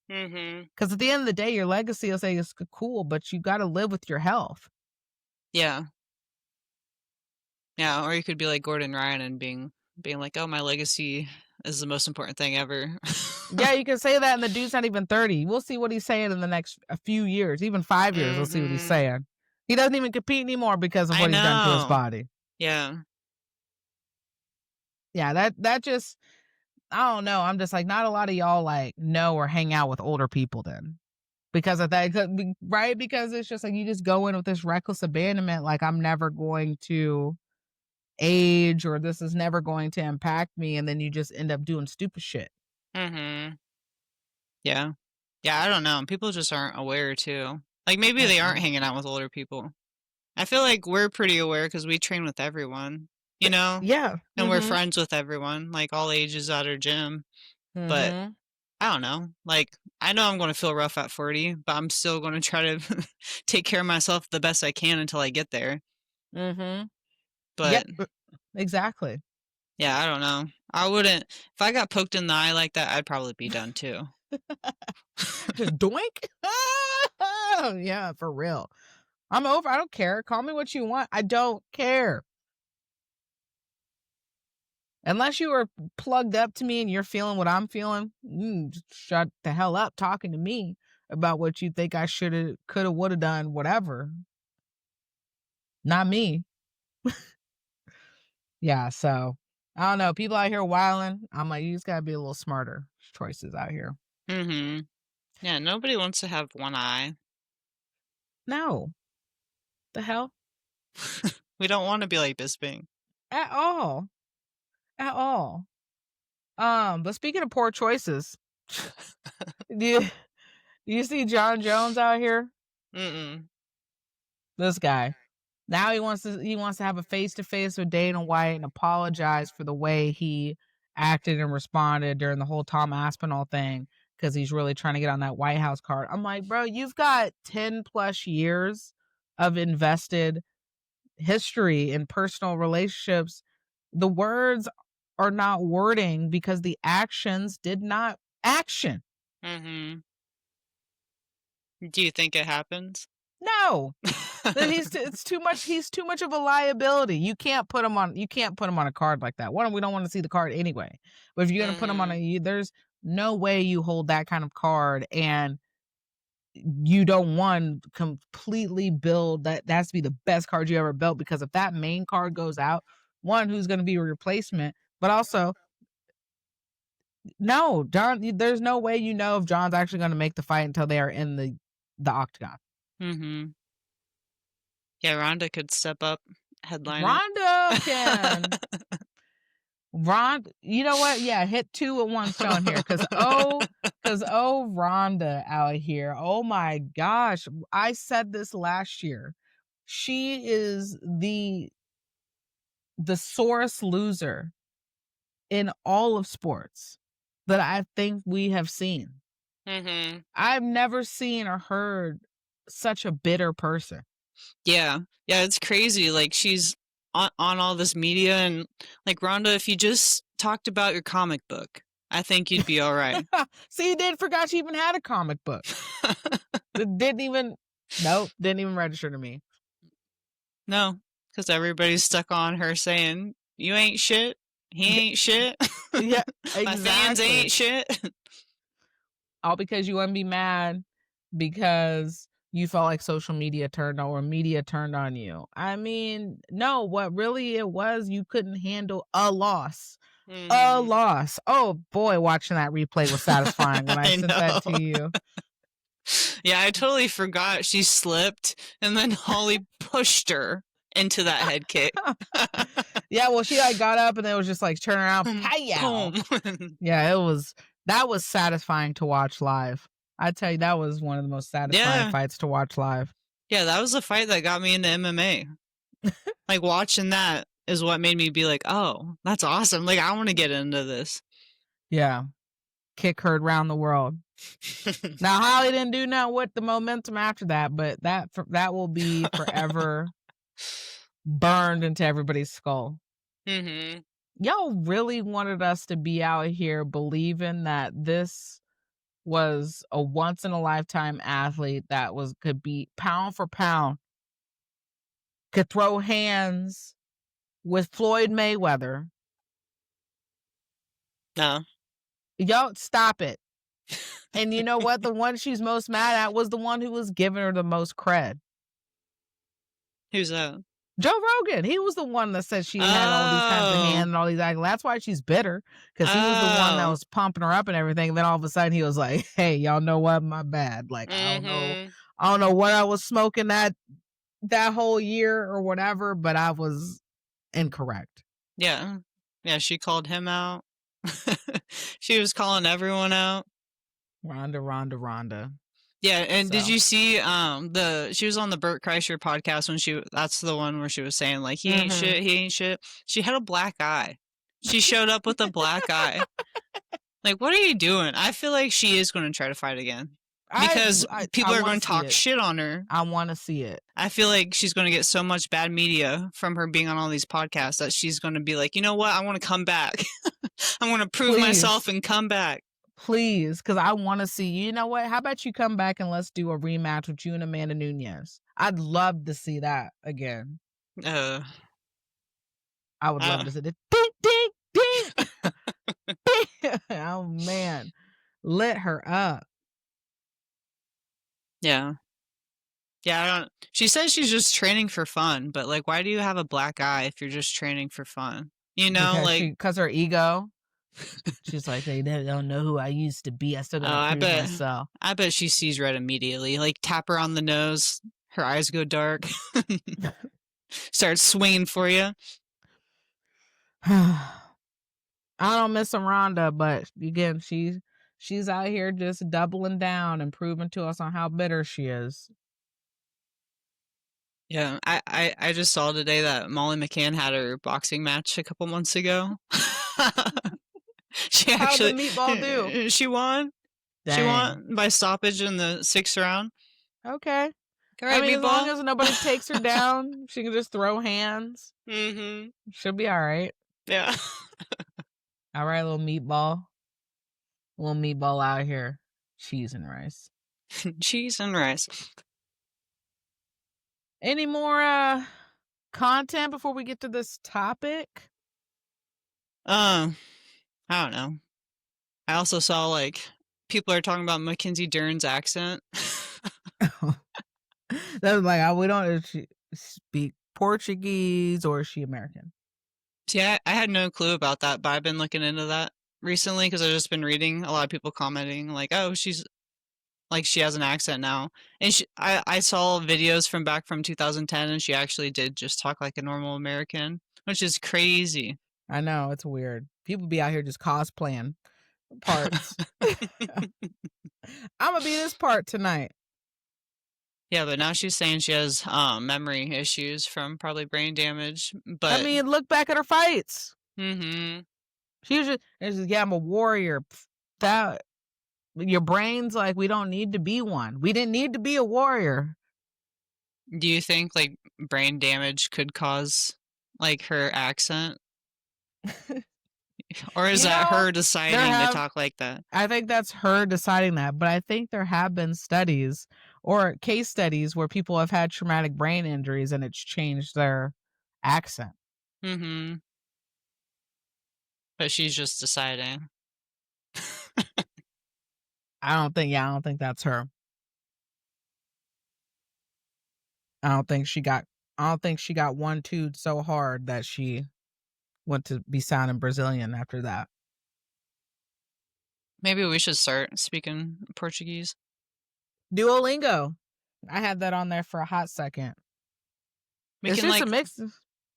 Mhm. Because at the end of the day, your legacy will say it's cool, but you got to live with your health. Yeah. Yeah, or you could be like Gordon Ryan and being like, "Oh, my legacy is the most important thing ever." Yeah, you can say that, and the dude's not even 30. We'll see what he's saying in the next a few years, even 5 years. We'll see what he's Mhm. saying. He doesn't even compete anymore because of I what he's done to his know. body. Yeah. Yeah, that just I don't know. I'm just like, not a lot of y'all like know or hang out with older people then. Because of that, right? Because it's just like you just go in with this reckless abandonment, like I'm never going to age or this is never going to impact me, and then you just end up doing stupid shit. Mhm. Yeah. Yeah, I don't know. People just aren't aware too. Like maybe they aren't Mm-mm. hanging out with older people. I feel like we're pretty aware because we train with everyone, you know? Yeah. And we're Mm-hmm. friends with everyone, like all ages at our gym. But Mm-hmm. I don't know. Like, I know I'm going to feel rough at 40, but I'm still going to try to take care of myself the best I can until I get there. Mm-hmm. But Yep. Exactly. yeah, I don't know. I wouldn't, if I got poked in the eye like that, I'd probably be done too. Doink. Yeah, for real. I'm over. I don't care. Call me what you want. I don't care. Unless you are plugged up to me and you're feeling what I'm feeling, just shut the hell up talking to me about what you think I should have, could have, would have done, whatever. Not me. Yeah, so I don't know. People out here wilding. I'm like, you just gotta be a little smarter. Choices out here. Mm-hmm. Yeah, nobody wants to have one eye. No. The hell? We don't want to be like Bisping. At all. At all. But speaking of poor choices, do you, you see John Jones out here? Mm-mm. This guy. Now he wants to have a face to face with Dana White and apologize for the way he acted and responded during the whole Tom Aspinall thing. because he's really trying to get on that White House card. I'm like, bro, you've got 10 plus years of invested history in personal relationships. The words are not wording because the actions did not action. Mm-hmm. Do you think it happens? No. It's too much. He's too much of a liability. You can't put him on a card like that. One, we don't want to see the card anyway. But if you're gonna put him on there's no way you hold that kind of card and you don't completely build that has to be the best card you ever built, because if that main card goes out, one, who's gonna be a replacement, but also no, John, there's no way if John's actually gonna make the fight until they are in the octagon. Mm-hmm. Yeah, Ronda could step up, headline. Ronda can. Ronda, you know what? Yeah, hit 2 at one stone here, because Ronda out here. Oh my gosh, I said this last year. She is the sorest loser in all of sports that I think we have seen. Mm-hmm. I've never seen or heard such a bitter person. Yeah, it's crazy. Like, she's on all this media, and like, Ronda, if you just talked about your comic book, I think you'd be all right. See, you forgot she even had a comic book. Didn't even register to me. No, because everybody's stuck on her saying, you ain't shit, he ain't shit. Yeah, exactly. My fans ain't shit. All because you want to be mad because you felt like social media turned on, or media turned on you. I mean, no, what really it was, you couldn't handle a loss. A loss. Oh boy, watching that replay was satisfying when I sent that to you. Yeah, I totally forgot she slipped, and then Holly pushed her into that head kick. Yeah, well, she like got up and then it was just like turning around. Yeah, that was satisfying to watch live. I tell you, that was one of the most satisfying fights to watch live. Yeah, that was the fight that got me into MMA. Like, watching that is what made me be like, oh, that's awesome. Like, I want to get into this. Yeah. Kick heard around the world. Now, Holly didn't do nothing with the momentum after that, but that will be forever burned into everybody's skull. Mm-hmm. Y'all really wanted us to be out here believing that this was a once-in-a-lifetime athlete that could be pound for pound, could throw hands with Floyd Mayweather. No. Y'all, stop it. And you know what? The one she's most mad at was the one who was giving her the most cred. Who's that? Joe Rogan. He was the one that said she had all these kinds of hands and all these accolades. That's why she's bitter, because he was the one that was pumping her up and everything. And then all of a sudden he was like, hey, y'all know what? My bad. Like, I don't know what I was smoking that whole year or whatever, but I was incorrect. Yeah. Yeah, she called him out. She was calling everyone out. Ronda. Yeah, and did you see she was on the Bert Kreischer podcast that's the one where she was saying, like, he ain't shit. She had a black eye. She showed up with a black eye. Like, what are you doing? I feel like she is going to try to fight again. Because people are going to talk shit on her. I want to see it. I feel like she's going to get so much bad media from her being on all these podcasts that she's going to be like, you know what? I want to come back. I want to prove myself and come back. Please, because I want to see. You know what? How about you come back and let's do a rematch with you and Amanda Nunes? I'd love to see that again. I would love to see it. Ding, ding, ding. Oh, man. Lit her up. Yeah. Yeah, she says she's just training for fun, but like, why do you have a black eye if you're just training for fun? You know, because her ego. She's like, they don't know who I used to be. I still gotta prove myself. I bet she sees red immediately. Like, tap her on the nose, her eyes go dark. Starts swinging for you. I don't miss Ronda, but again, she's out here just doubling down and proving to us on how bitter she is. Yeah, I just saw today that Molly McCann had her boxing match a couple months ago. She actually, how'd the meatball do? She won. She Dang. won by stoppage in the 6th round. Okay. All right, I mean, as long meatball. as nobody takes her down, she can just throw hands. Mm-hmm. She'll be all right. Yeah. All right, little meatball. Little meatball out here. Cheese and rice. Cheese and rice. Any more content before we get to this topic? I don't know. I also saw like people are talking about Mackenzie Dern's accent. That was like, we don't is she speak Portuguese or is she American? See, I had no clue about that, but I've been looking into that recently because I've just been reading a lot of people commenting like, "Oh, she's like she has an accent now." And I saw videos from back from 2010, and she actually did just talk like a normal American, which is crazy. I know, it's weird. People be out here just cosplaying parts. I'm gonna be this part tonight. Yeah, but now she's saying she has memory issues from probably brain damage. But I mean, look back at her fights. mm-hmm. She was just, yeah, I'm a warrior. That your brain's like, we don't need to be one. We didn't need to be a warrior. Do you think like brain damage could cause like her accent? Or is that her deciding to talk like that? I think that's her deciding that, but I think there have been studies or case studies where people have had traumatic brain injuries and it's changed their accent. Mm-hmm. But she's just deciding. I don't think that's her. I don't think she got 1-2'd so hard that she went to be sounding Brazilian after that. Maybe we should start speaking Portuguese. Duolingo. I had that on there for a hot second. It's just a mix.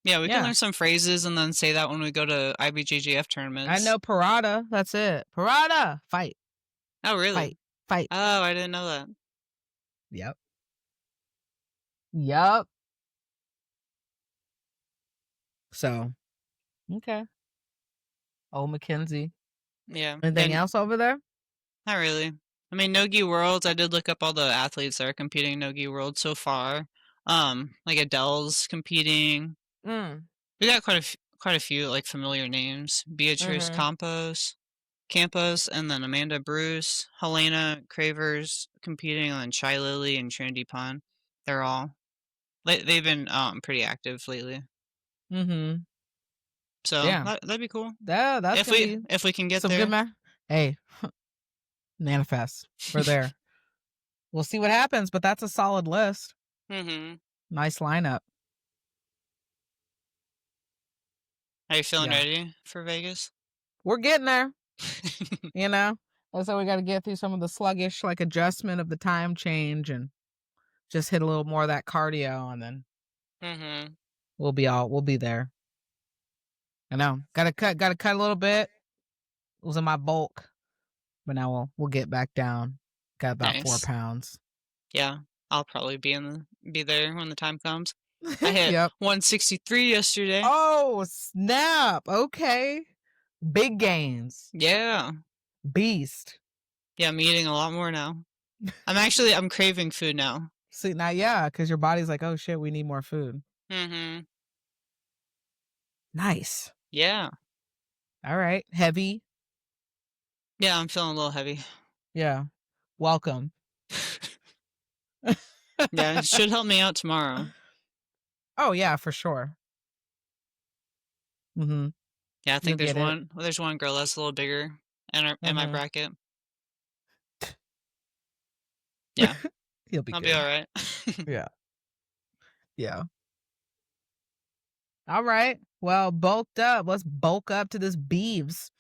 Yeah, we can learn some phrases and then say that when we go to IBJJF tournaments. I know parada. That's it. Parada. Fight. Oh, really? Fight. Oh, I didn't know that. Yep. So, okay. Oh, Mackenzie. Yeah. Anything else over there? Not really. I mean, Nogi Worlds, I did look up all the athletes that are competing in Nogi Worlds so far. Like Adele's competing. We got quite a few like familiar names. Beatrice Campos, and then Amanda Bruce, Helena Cravers competing, and Shy Lily and Trinity Pun. They're all they've been pretty active lately. Mm-hmm. So yeah, that'd be cool. Yeah, that's if we can get some there. Good hey, manifest. We're there. We'll see what happens, but that's a solid list. Mm-hmm. Nice lineup. Are you feeling ready for Vegas? We're getting there. You know, so we got to get through some of the sluggish like adjustment of the time change and just hit a little more of that cardio, and then we'll be there. I know. Gotta cut a little bit. It was in my bulk, but now we'll get back down. Got about 4 pounds. Yeah, I'll probably be there when the time comes. I hit 163 yesterday. Oh snap! Okay, big gains. Yeah, beast. Yeah, I'm eating a lot more now. I'm craving food now. See now, yeah, because your body's like, oh shit, we need more food. Nice. Yeah. All right. Heavy. Yeah, I'm feeling a little heavy. Yeah. Welcome. Yeah, it should help me out tomorrow. Oh yeah, for sure. Yeah, I think there's one girl that's a little bigger in my bracket. Yeah. He'll be I'll good. be all right. Yeah. All right. Well, bulked up. Let's bulk up to this Beavs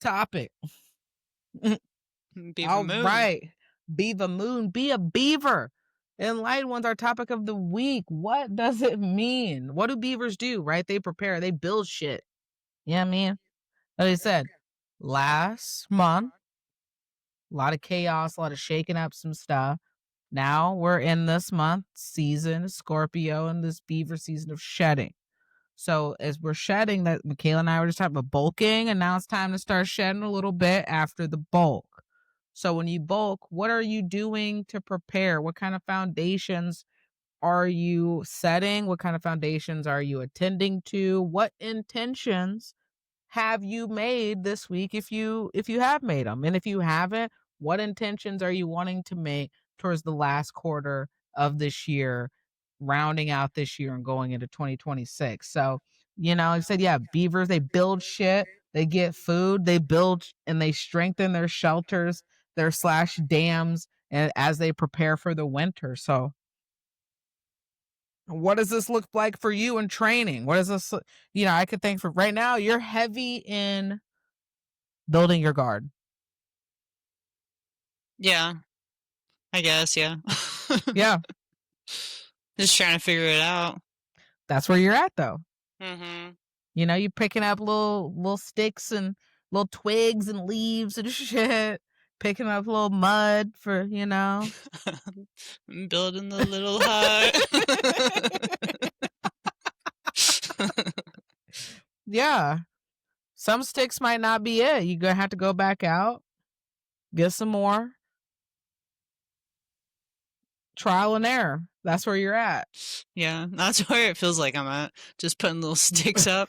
topic. Beaver Moon. Right. Beaver Moon. Be a beaver. Enlightened one's our topic of the week. What does it mean? What do beavers do, right? They prepare. They build shit. Yeah, man. Like I said, last month, a lot of chaos, a lot of shaking up some stuff. Now we're in this month, season, Scorpio, and this beaver season of shedding. So as we're shedding, that Michaela and I were just talking about bulking, and now it's time to start shedding a little bit after the bulk. So when you bulk, what are you doing to prepare? What kind of foundations are you setting? What kind of foundations are you attending to? What intentions have you made this week if you have made them? And if you haven't, what intentions are you wanting to make towards the last quarter of this year, rounding out this year and going into 2026? So, like I said, yeah, beavers, they build shit, they get food, they build and they strengthen their shelters, their slash dams, and as they prepare for the winter. So what does this look like for you in training? What is this? I could think for right now, you're heavy in building your guard. Yeah, I guess, yeah. Yeah, Just trying to figure it out. that's where you're at though. Mhm. You're picking up little sticks and little twigs and leaves and shit, picking up little mud for. I'm building the little hut. Yeah, some sticks might not be it. You're gonna have to go back out, get some more, trial and error. That's where you're at. Yeah, that's where it feels like I'm at. Just putting little sticks up.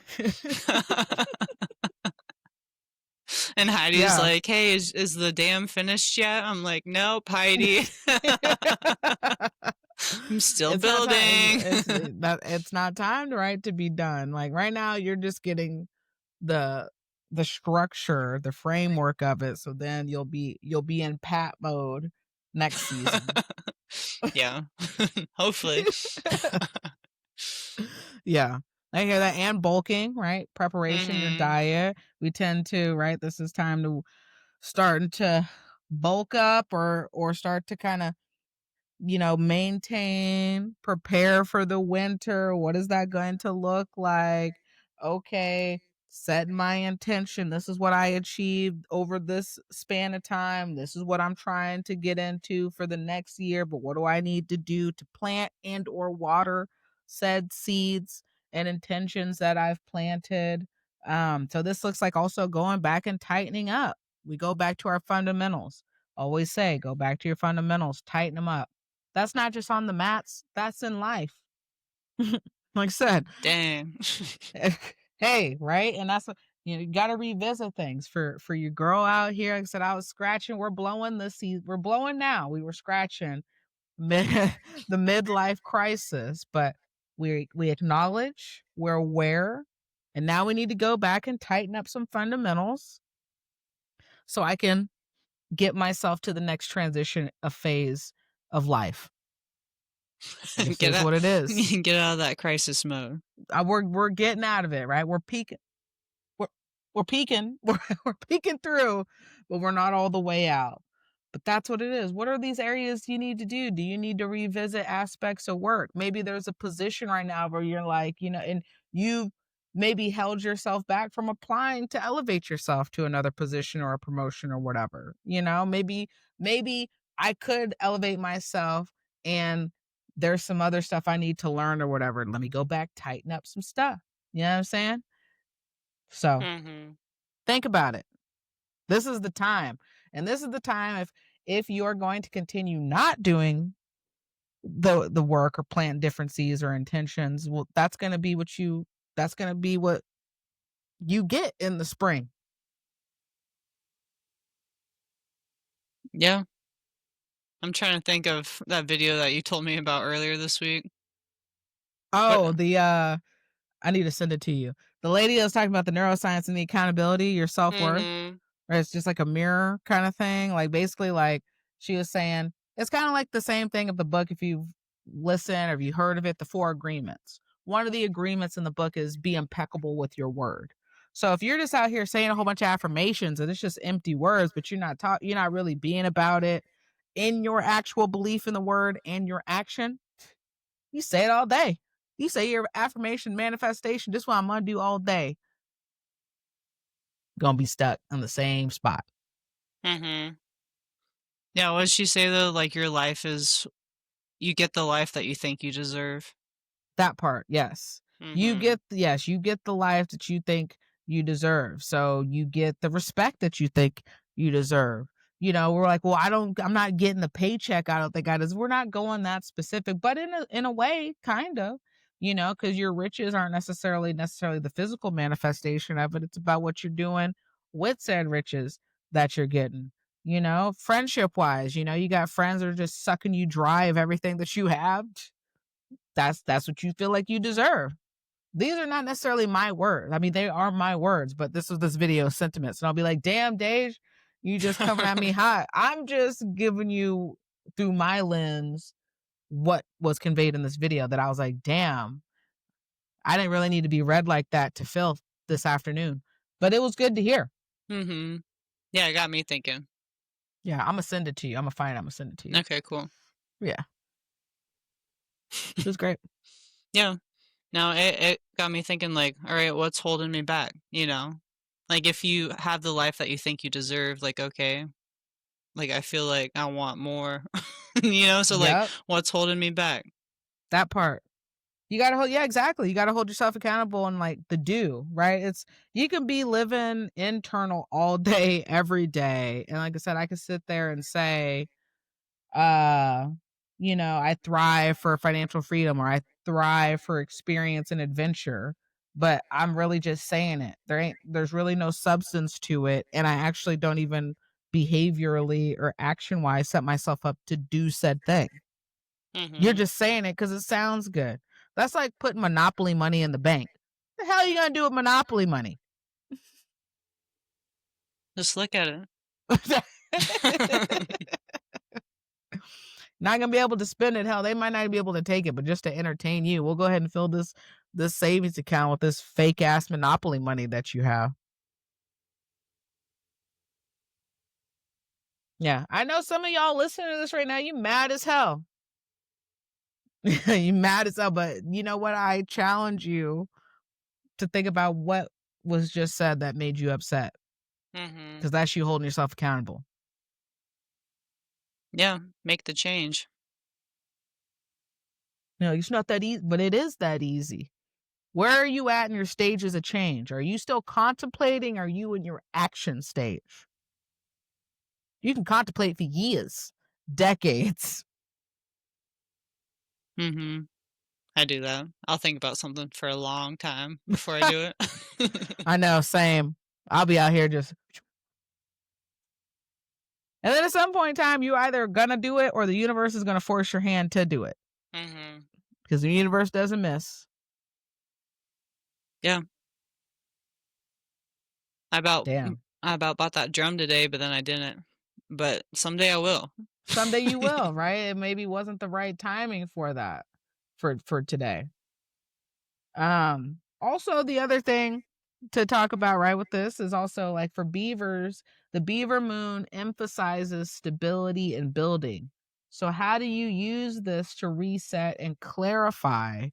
And Heidi's Yeah. like, "Hey, is the dam finished yet?" I'm like, "Nope, Heidi. I'm still It's not time. building." It's not time, right, to be done. Like right now, you're just getting the structure, the framework of it. So then you'll be in pat mode next season. Yeah. Hopefully. Yeah. I hear that. And bulking, right? Preparation, your Mhm. diet. We tend to, right? This is time to starting to bulk up or start to kind of maintain, prepare for the winter. What is that going to look like? Okay, set my intention. This is what I achieved over this span of time. This is what I'm trying to get into for the next year. But what do I need to do to plant and or water said seeds and intentions that I've planted? So this looks like also going back and tightening up. We go back to our fundamentals. Always say, go back to your fundamentals, tighten them up. That's not just on the mats, that's in life. Like I said, Dang. hey, right? And that's what you got to revisit things for your girl out here. Like I said, I was scratching. We're blowing this season. We're blowing now. We were scratching the midlife crisis, but we acknowledge, we're aware, and now we need to go back and tighten up some fundamentals so I can get myself to the next transition of phase of life. Just Get is out what it is. get out of that crisis mode. We're getting out of it, right? We're peaking. We're we're peaking. We're peeking through, but we're not all the way out. But that's what it is. What are these areas you need to do? Do you need to revisit aspects of work? Maybe there's a position right now where you're like, and you've maybe held yourself back from applying to elevate yourself to another position or a promotion or whatever. Maybe I could elevate myself and there's some other stuff I need to learn or whatever. Let me go back, tighten up some stuff. You know what I'm saying? So Mhm. think about it. This is the time. And this is the time if you're going to continue not doing the work or plant different seeds or intentions, well, that's gonna be what you get in the spring. Yeah. I'm trying to think of that video that you told me about earlier this week. What Oh, I need to send it to you. The lady that was talking about the neuroscience and the accountability, your self-worth. Mhm. Or it's just like a mirror kind of thing. Like basically, like she was saying, it's kind of like the same thing of the book. If you've listened or if you heard of it, the 4 agreements. One of the agreements in the book is be impeccable with your word. So if you're just out here saying a whole bunch of affirmations and it's just empty words, but you're not really being about it in your actual belief in the word and your action, you say it all day. You say your affirmation manifestation, this is what I'm gonna do all day. Gonna be stuck in the same spot. Mhm. Yeah, what did she say though? Like your life is you get the life that you think you deserve. That part, yes. Mhm. You get the life that you think you deserve. So you get the respect that you think you deserve. We're like, well, I'm not getting the paycheck. I don't think I does. We're not going that specific, but in a way, kind of, because your riches aren't necessarily the physical manifestation of it. It's about what you're doing with said riches that you're getting, friendship wise, you got friends that are just sucking you dry of everything that you have. That's what you feel like you deserve. These are not necessarily my words. I mean, they are my words, but this was this video sentiments. And I'll be like, damn, Dej, you just coming at me hot. I'm just giving you through my lens what was conveyed in this video that I was like, damn, I didn't really need to be read like that to Phil this afternoon. But it was good to hear. Mm-hmm. Yeah, it got me thinking. Yeah, I'm going to send it to you. I'm going to find it. I'm going to send it to you. Okay, cool. Yeah. It was great. Yeah. Now, it got me thinking, like, all right, what's holding me back, Like, if you have the life that you think you deserve, like, okay, like, I feel like I want more, So, like, what's holding me back? That part. You got to hold, yeah, exactly. You got to hold yourself accountable and like the do, right? You can be living internal all day, every day. And like I said, I could sit there and say, I thrive for financial freedom, or I thrive for experience and adventure, but I'm really just saying it. There's really no substance to it. And I actually don't even behaviorally or action wise set myself up to do said thing. Mm-hmm. You're just saying it because it sounds good. That's like putting Monopoly money in the bank. What the hell are you going to do with Monopoly money? Just look at it. Not going to be able to spend it. Hell, they might not be able to take it, but just to entertain you, we'll go ahead and fill this savings account with this fake ass Monopoly money that you have. Yeah, I know some of y'all listening to this right now, you mad as hell. You mad as hell, but you know what? I challenge you to think about what was just said that made you upset. Because that's you holding yourself accountable. Yeah, make the change. It's not that easy, but it is that easy. Where are you at in your stages of change? Are you still contemplating? Are you in your action stage? You can contemplate for years, decades. Mm-hmm. I do that. I'll think about something for a long time before I do it. I know, same. I'll be out here just... And then at some point in time, you either gonna do it or the universe is gonna force your hand to do it. Mm-hmm. Because the universe doesn't miss. Yeah. I about Damn. bought that drum today, but then I didn't. But someday I will. Someday you will, right? It maybe wasn't the right timing for that, for today. Also, the other thing to talk about, right, with this is also like for beavers, the Beaver Moon emphasizes stability and building. So how do you use this to reset and clarify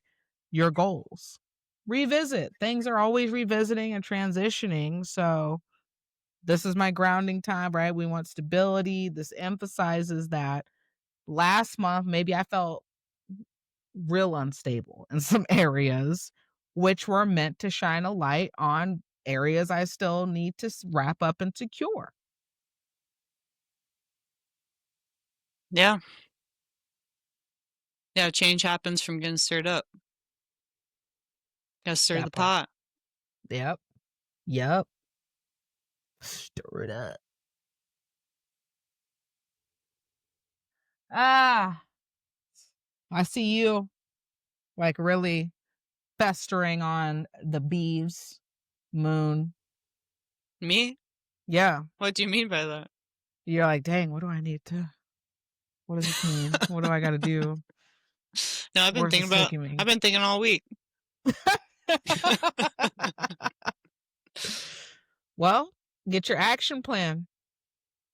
your goals? Revisit. Things are always revisiting and transitioning. So this is my grounding time, right? We want stability. This emphasizes that. Last month, maybe I felt real unstable in some areas, which were meant to shine a light on areas I still need to wrap up and secure. Yeah. Yeah, change happens from getting stirred up. Gotta stir the pot. Yep. Stir it up. I see you like really festering on the Beaves Moon. Me? Yeah. What do you mean by that? You're like, dang, what does this mean? What do I got to do? No, I've been thinking all week. Well, get your action plan.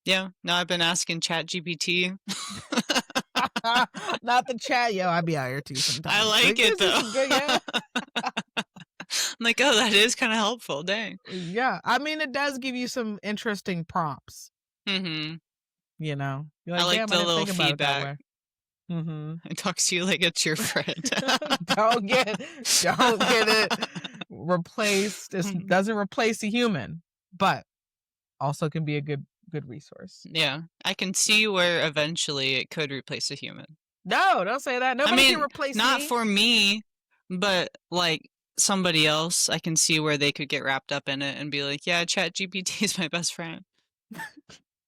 Yeah. No, I've been asking ChatGPT. Not the chat, yo. I'd be out here too sometimes. I like it though. Good, yeah. I'm like, oh, that is kind of helpful. Dang. Yeah, I mean, it does give you some interesting prompts. Mm-hmm. You're like, I like the little feedback. It talks to you like it's your friend. Don't get it replaced. It doesn't replace a human, but also can be a good good resource. Yeah, I can see where eventually it could replace a human. No, don't say that. Nobody can replace not me. for me, but like somebody else, I can see where they could get wrapped up in it and be like, yeah, ChatGPT is my best friend.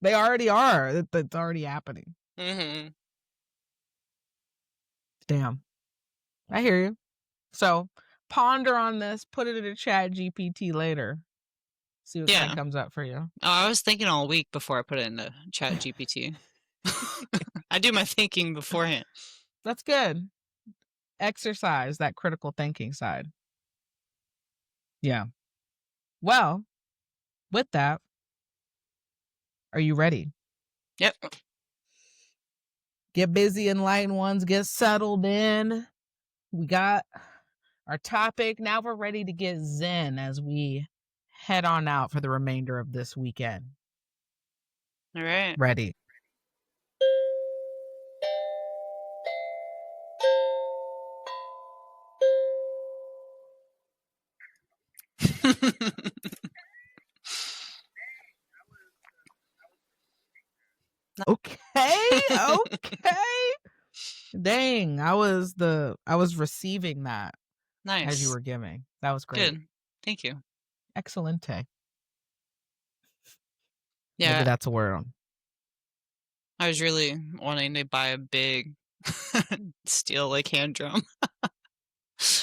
They already are. It's already happening. Mm-hmm. Damn. I hear you. So ponder on this, put it in a ChatGPT later. See what kind of comes up for you. Oh, I was thinking all week before I put it into ChatGPT. I do my thinking beforehand. That's good. Exercise that critical thinking side. Yeah. Well, with that, are you ready? Yep. Get busy, enlightened ones. Get settled in. We got our topic. Now we're ready to get zen as we head on out for the remainder of this weekend. All right. Ready. Okay. Dang, I was receiving that. Nice. As you were giving. That was great. Good. Thank you. Excellente. Yeah. Maybe that's a word. I was really wanting to buy a big steel like hand drum.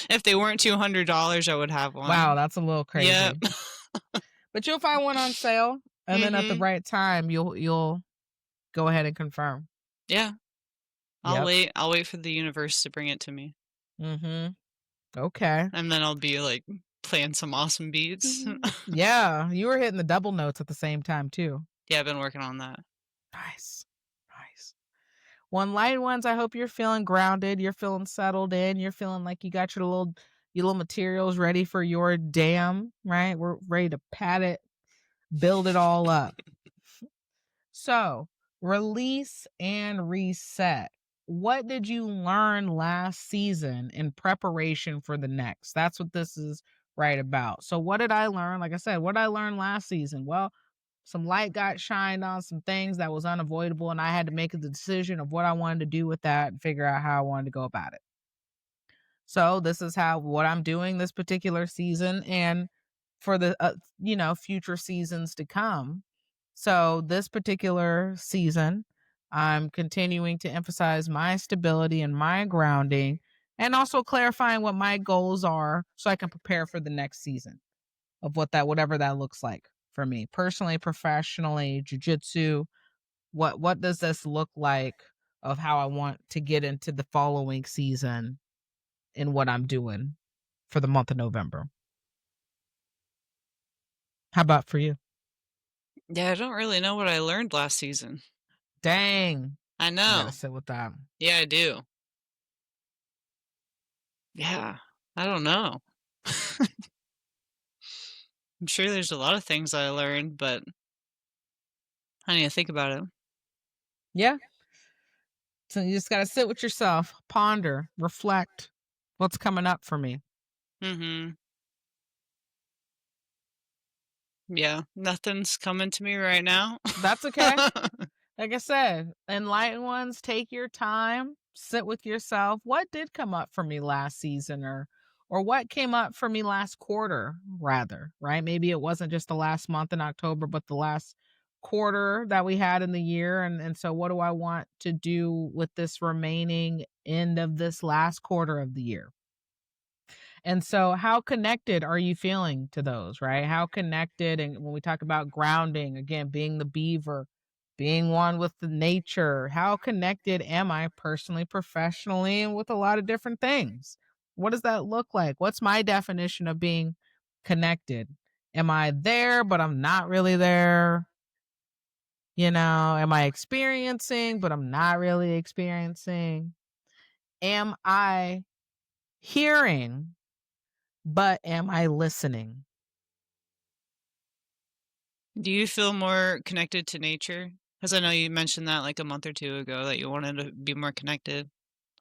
If they weren't $200, I would have one. Wow, that's a little crazy. Yep. But you'll find one on sale, and then at the right time, you'll go ahead and confirm. Yeah. I'll wait. I'll wait for the universe to bring it to me. Mm-hmm. Okay. And then I'll be like playing some awesome beats. Yeah, you were hitting the double notes at the same time too. Yeah, I've been working on that. Nice. One light ones, I hope you're feeling grounded, you're feeling settled in, you're feeling like you got your little materials ready for your dam, right? We're ready to pat it, build it all up. So, release and reset. What did you learn last season in preparation for the next? That's what this is right about. So, what did I learn? Like I said, what did I learn last season? Well, some light got shined on some things that was unavoidable, and I had to make the decision of what I wanted to do with that and figure out how I wanted to go about it. So this is what I'm doing this particular season and for the future seasons to come. So this particular season, I'm continuing to emphasize my stability and my grounding, and also clarifying what my goals are so I can prepare for the next season of whatever that looks like for me personally, professionally, jiu-jitsu. What does this look like of how I want to get into the following season in what I'm doing for the month of November? How about for you? Yeah, I don't really know what I learned last season. Dang. I know. You gotta sit with that. Yeah, I do. Yeah, I don't know. I'm sure there's a lot of things I learned, but I need to think about it. Yeah. So you just got to sit with yourself, ponder, reflect. What's coming up for me? Mm-hmm. Yeah, nothing's coming to me right now. That's okay. Like I said, enlightened ones, take your time, sit with yourself. What did come up for me last season or what came up for me last quarter, rather, right? Maybe it wasn't just the last month in October, but the last quarter that we had in the year. And so what do I want to do with this remaining end of this last quarter of the year? And so how connected are you feeling to those, right? How connected, and when we talk about grounding, again, being the beaver, being one with the nature, how connected am I personally, professionally, and with a lot of different things? What does that look like? What's my definition of being connected? Am I there, but I'm not really there? Am I experiencing, but I'm not really experiencing? Am I hearing, but am I listening? Do you feel more connected to nature? Because I know you mentioned that like a month or two ago that you wanted to be more connected.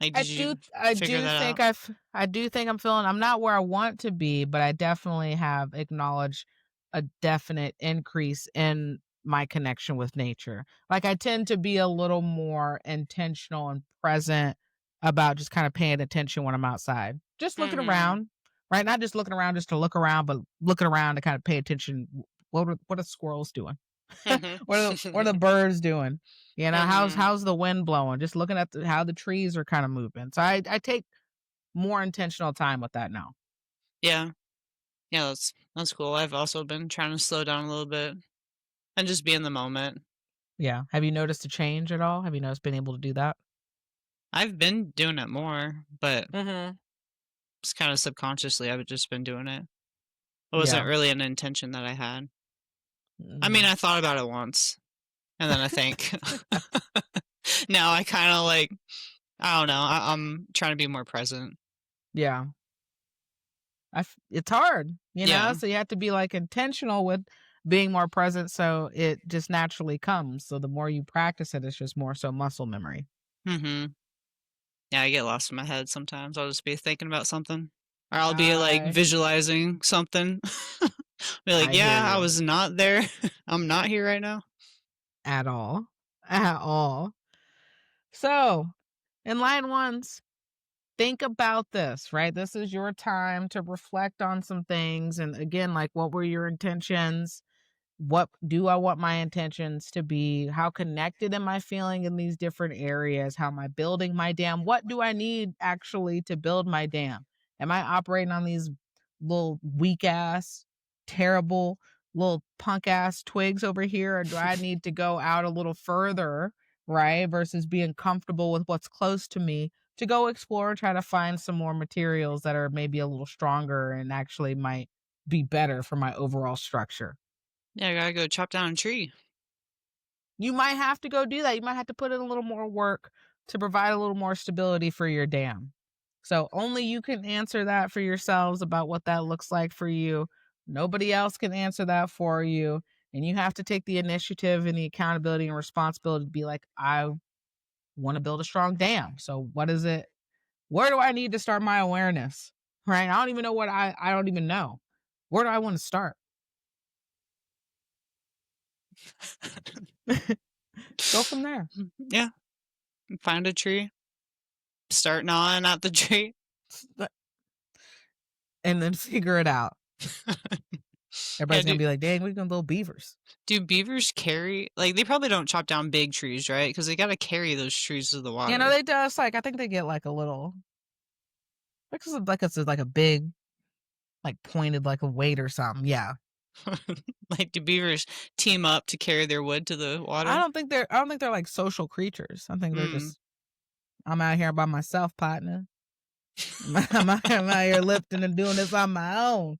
Like, did you figure that out? I do think I'm not where I want to be, but I definitely have acknowledged a definite increase in my connection with nature. Like, I tend to be a little more intentional and present about just kind of paying attention when I'm outside. Just looking Mhm. around, right? Not just looking around just to look around, but looking around to kind of pay attention. What are squirrels doing? Mhm. What are the birds doing? You know, Mhm. how's the wind blowing? Just looking at how the trees are kind of moving. So I take more intentional time with that now. Yeah. Yeah, that's cool. I've also been trying to slow down a little bit and just be in the moment. Yeah. Have you noticed a change at all? Have you noticed being able to do that? I've been doing it more, but Mhm. it's kind of subconsciously I've just been doing it. It wasn't Yeah. really an intention that I had. I mean, Mhm. I thought about it once, and then I think now I kind of like I don't know. I'm trying to be more present. Yeah. It's hard, you know? Yeah. So you have to be, like, intentional with being more present so it just naturally comes. So the more you practice it, it's just more so muscle memory. Mhm. Yeah, I get lost in my head sometimes. I'll just be thinking about something, or I'll be like I visualizing something. Be like, I hear yeah, I you. was not there. I'm not here right now. At all. At all. So, enlightened ones, think about this, right? This is your time to reflect on some things. And again, like, what were your intentions? What do I want my intentions to be? How connected am I feeling in these different areas? How am I building my dam? What do I need actually to build my dam? Am I operating on these little weak ass, terrible, little punk ass twigs over here? Or do I need to go out a little further, right? Versus being comfortable with what's close to me to go explore, try to find some more materials that are maybe a little stronger and actually might be better for my overall structure. Yeah, I gotta go chop down a tree. You might have to go do that. You might have to put in a little more work to provide a little more stability for your dam. So only you can answer that for yourselves about what that looks like for you. Nobody else can answer that for you. And you have to take the initiative and the accountability and responsibility to be like, I want to build a strong dam. So what is it? Where do I need to start my awareness? Right? I don't even know I don't even know. Where do I want to start? Go from there. Yeah, find a tree, start gnawing at the tree. And then figure it out. Yeah, Everybody's gonna be like, "Dang, we gonna build beavers." do beavers carry like they probably don't chop down big trees, right? Because they gotta carry those trees to the You know, water. they just like I think they get like a little like it's like a big like pointed like a weight or something. Yeah. Like, do beavers team up to carry their wood to the water? I don't think they're like social creatures. I think they're Mm, just I'm out here by myself, partner. I'm out here lifting and doing this on my own.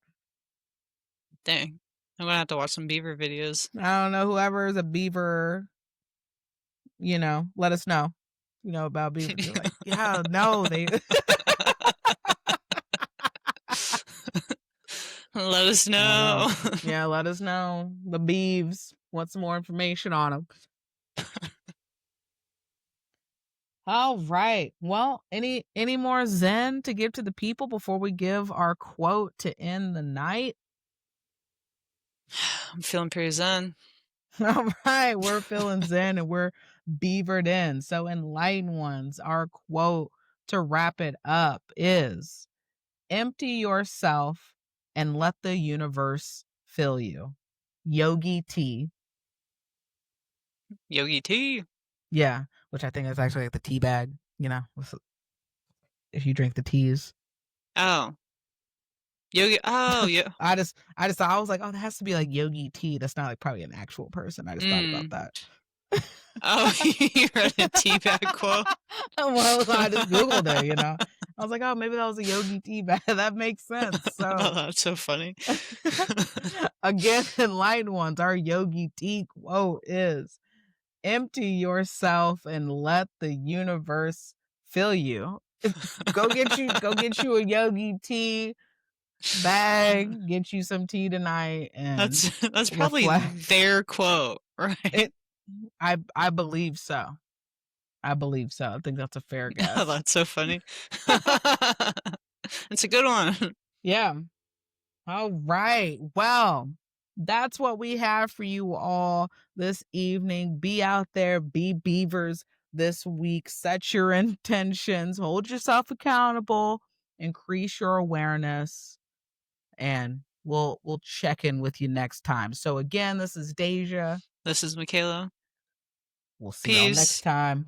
dang. I'm gonna have to watch some beaver videos. I don't know, whoever is a beaver, let us know. About beaver. They're like, yeah, no, they Let us I don't know. know. Yeah, let us know. The beeves. Want some more information on them. All right. Well, any more zen to give to the people before we give our quote to end the night? I'm feeling pretty zen. All right, we're feeling zen and we're beavered in. So enlightened ones, our quote to wrap it up is empty yourself and let the universe fill you. Yogi Tea. Yogi tea. Yeah, which I think is actually like the tea bag, if you drink the teas. Oh. Yogi oh, yeah. I was like, oh, that has to be like Yogi Tea. That's not like probably an actual person. I just thought about Mm. that. Oh, you read a tea bag quote? Well, I just Googled it. I was like, oh, maybe that was a Yogi Tea bag. That makes sense. Oh, So that's so funny. again, enlightened ones, our Yogi Tea quote is empty yourself and let the universe fill you. Go get you a Yogi Tea bag, get you some tea tonight and That's probably reflect. their quote, right? It I believe so. I believe so. I think that's a fair Oh, guess. that's so funny. It's a good one. Yeah. All right. Well, That's what we have for you all this evening. Be out there, be beavers this week. Set your intentions, hold yourself accountable, increase your awareness, and we'll check in with you next time. So again, this is Deja. This is Michaela. We'll see y'all next Peace. time.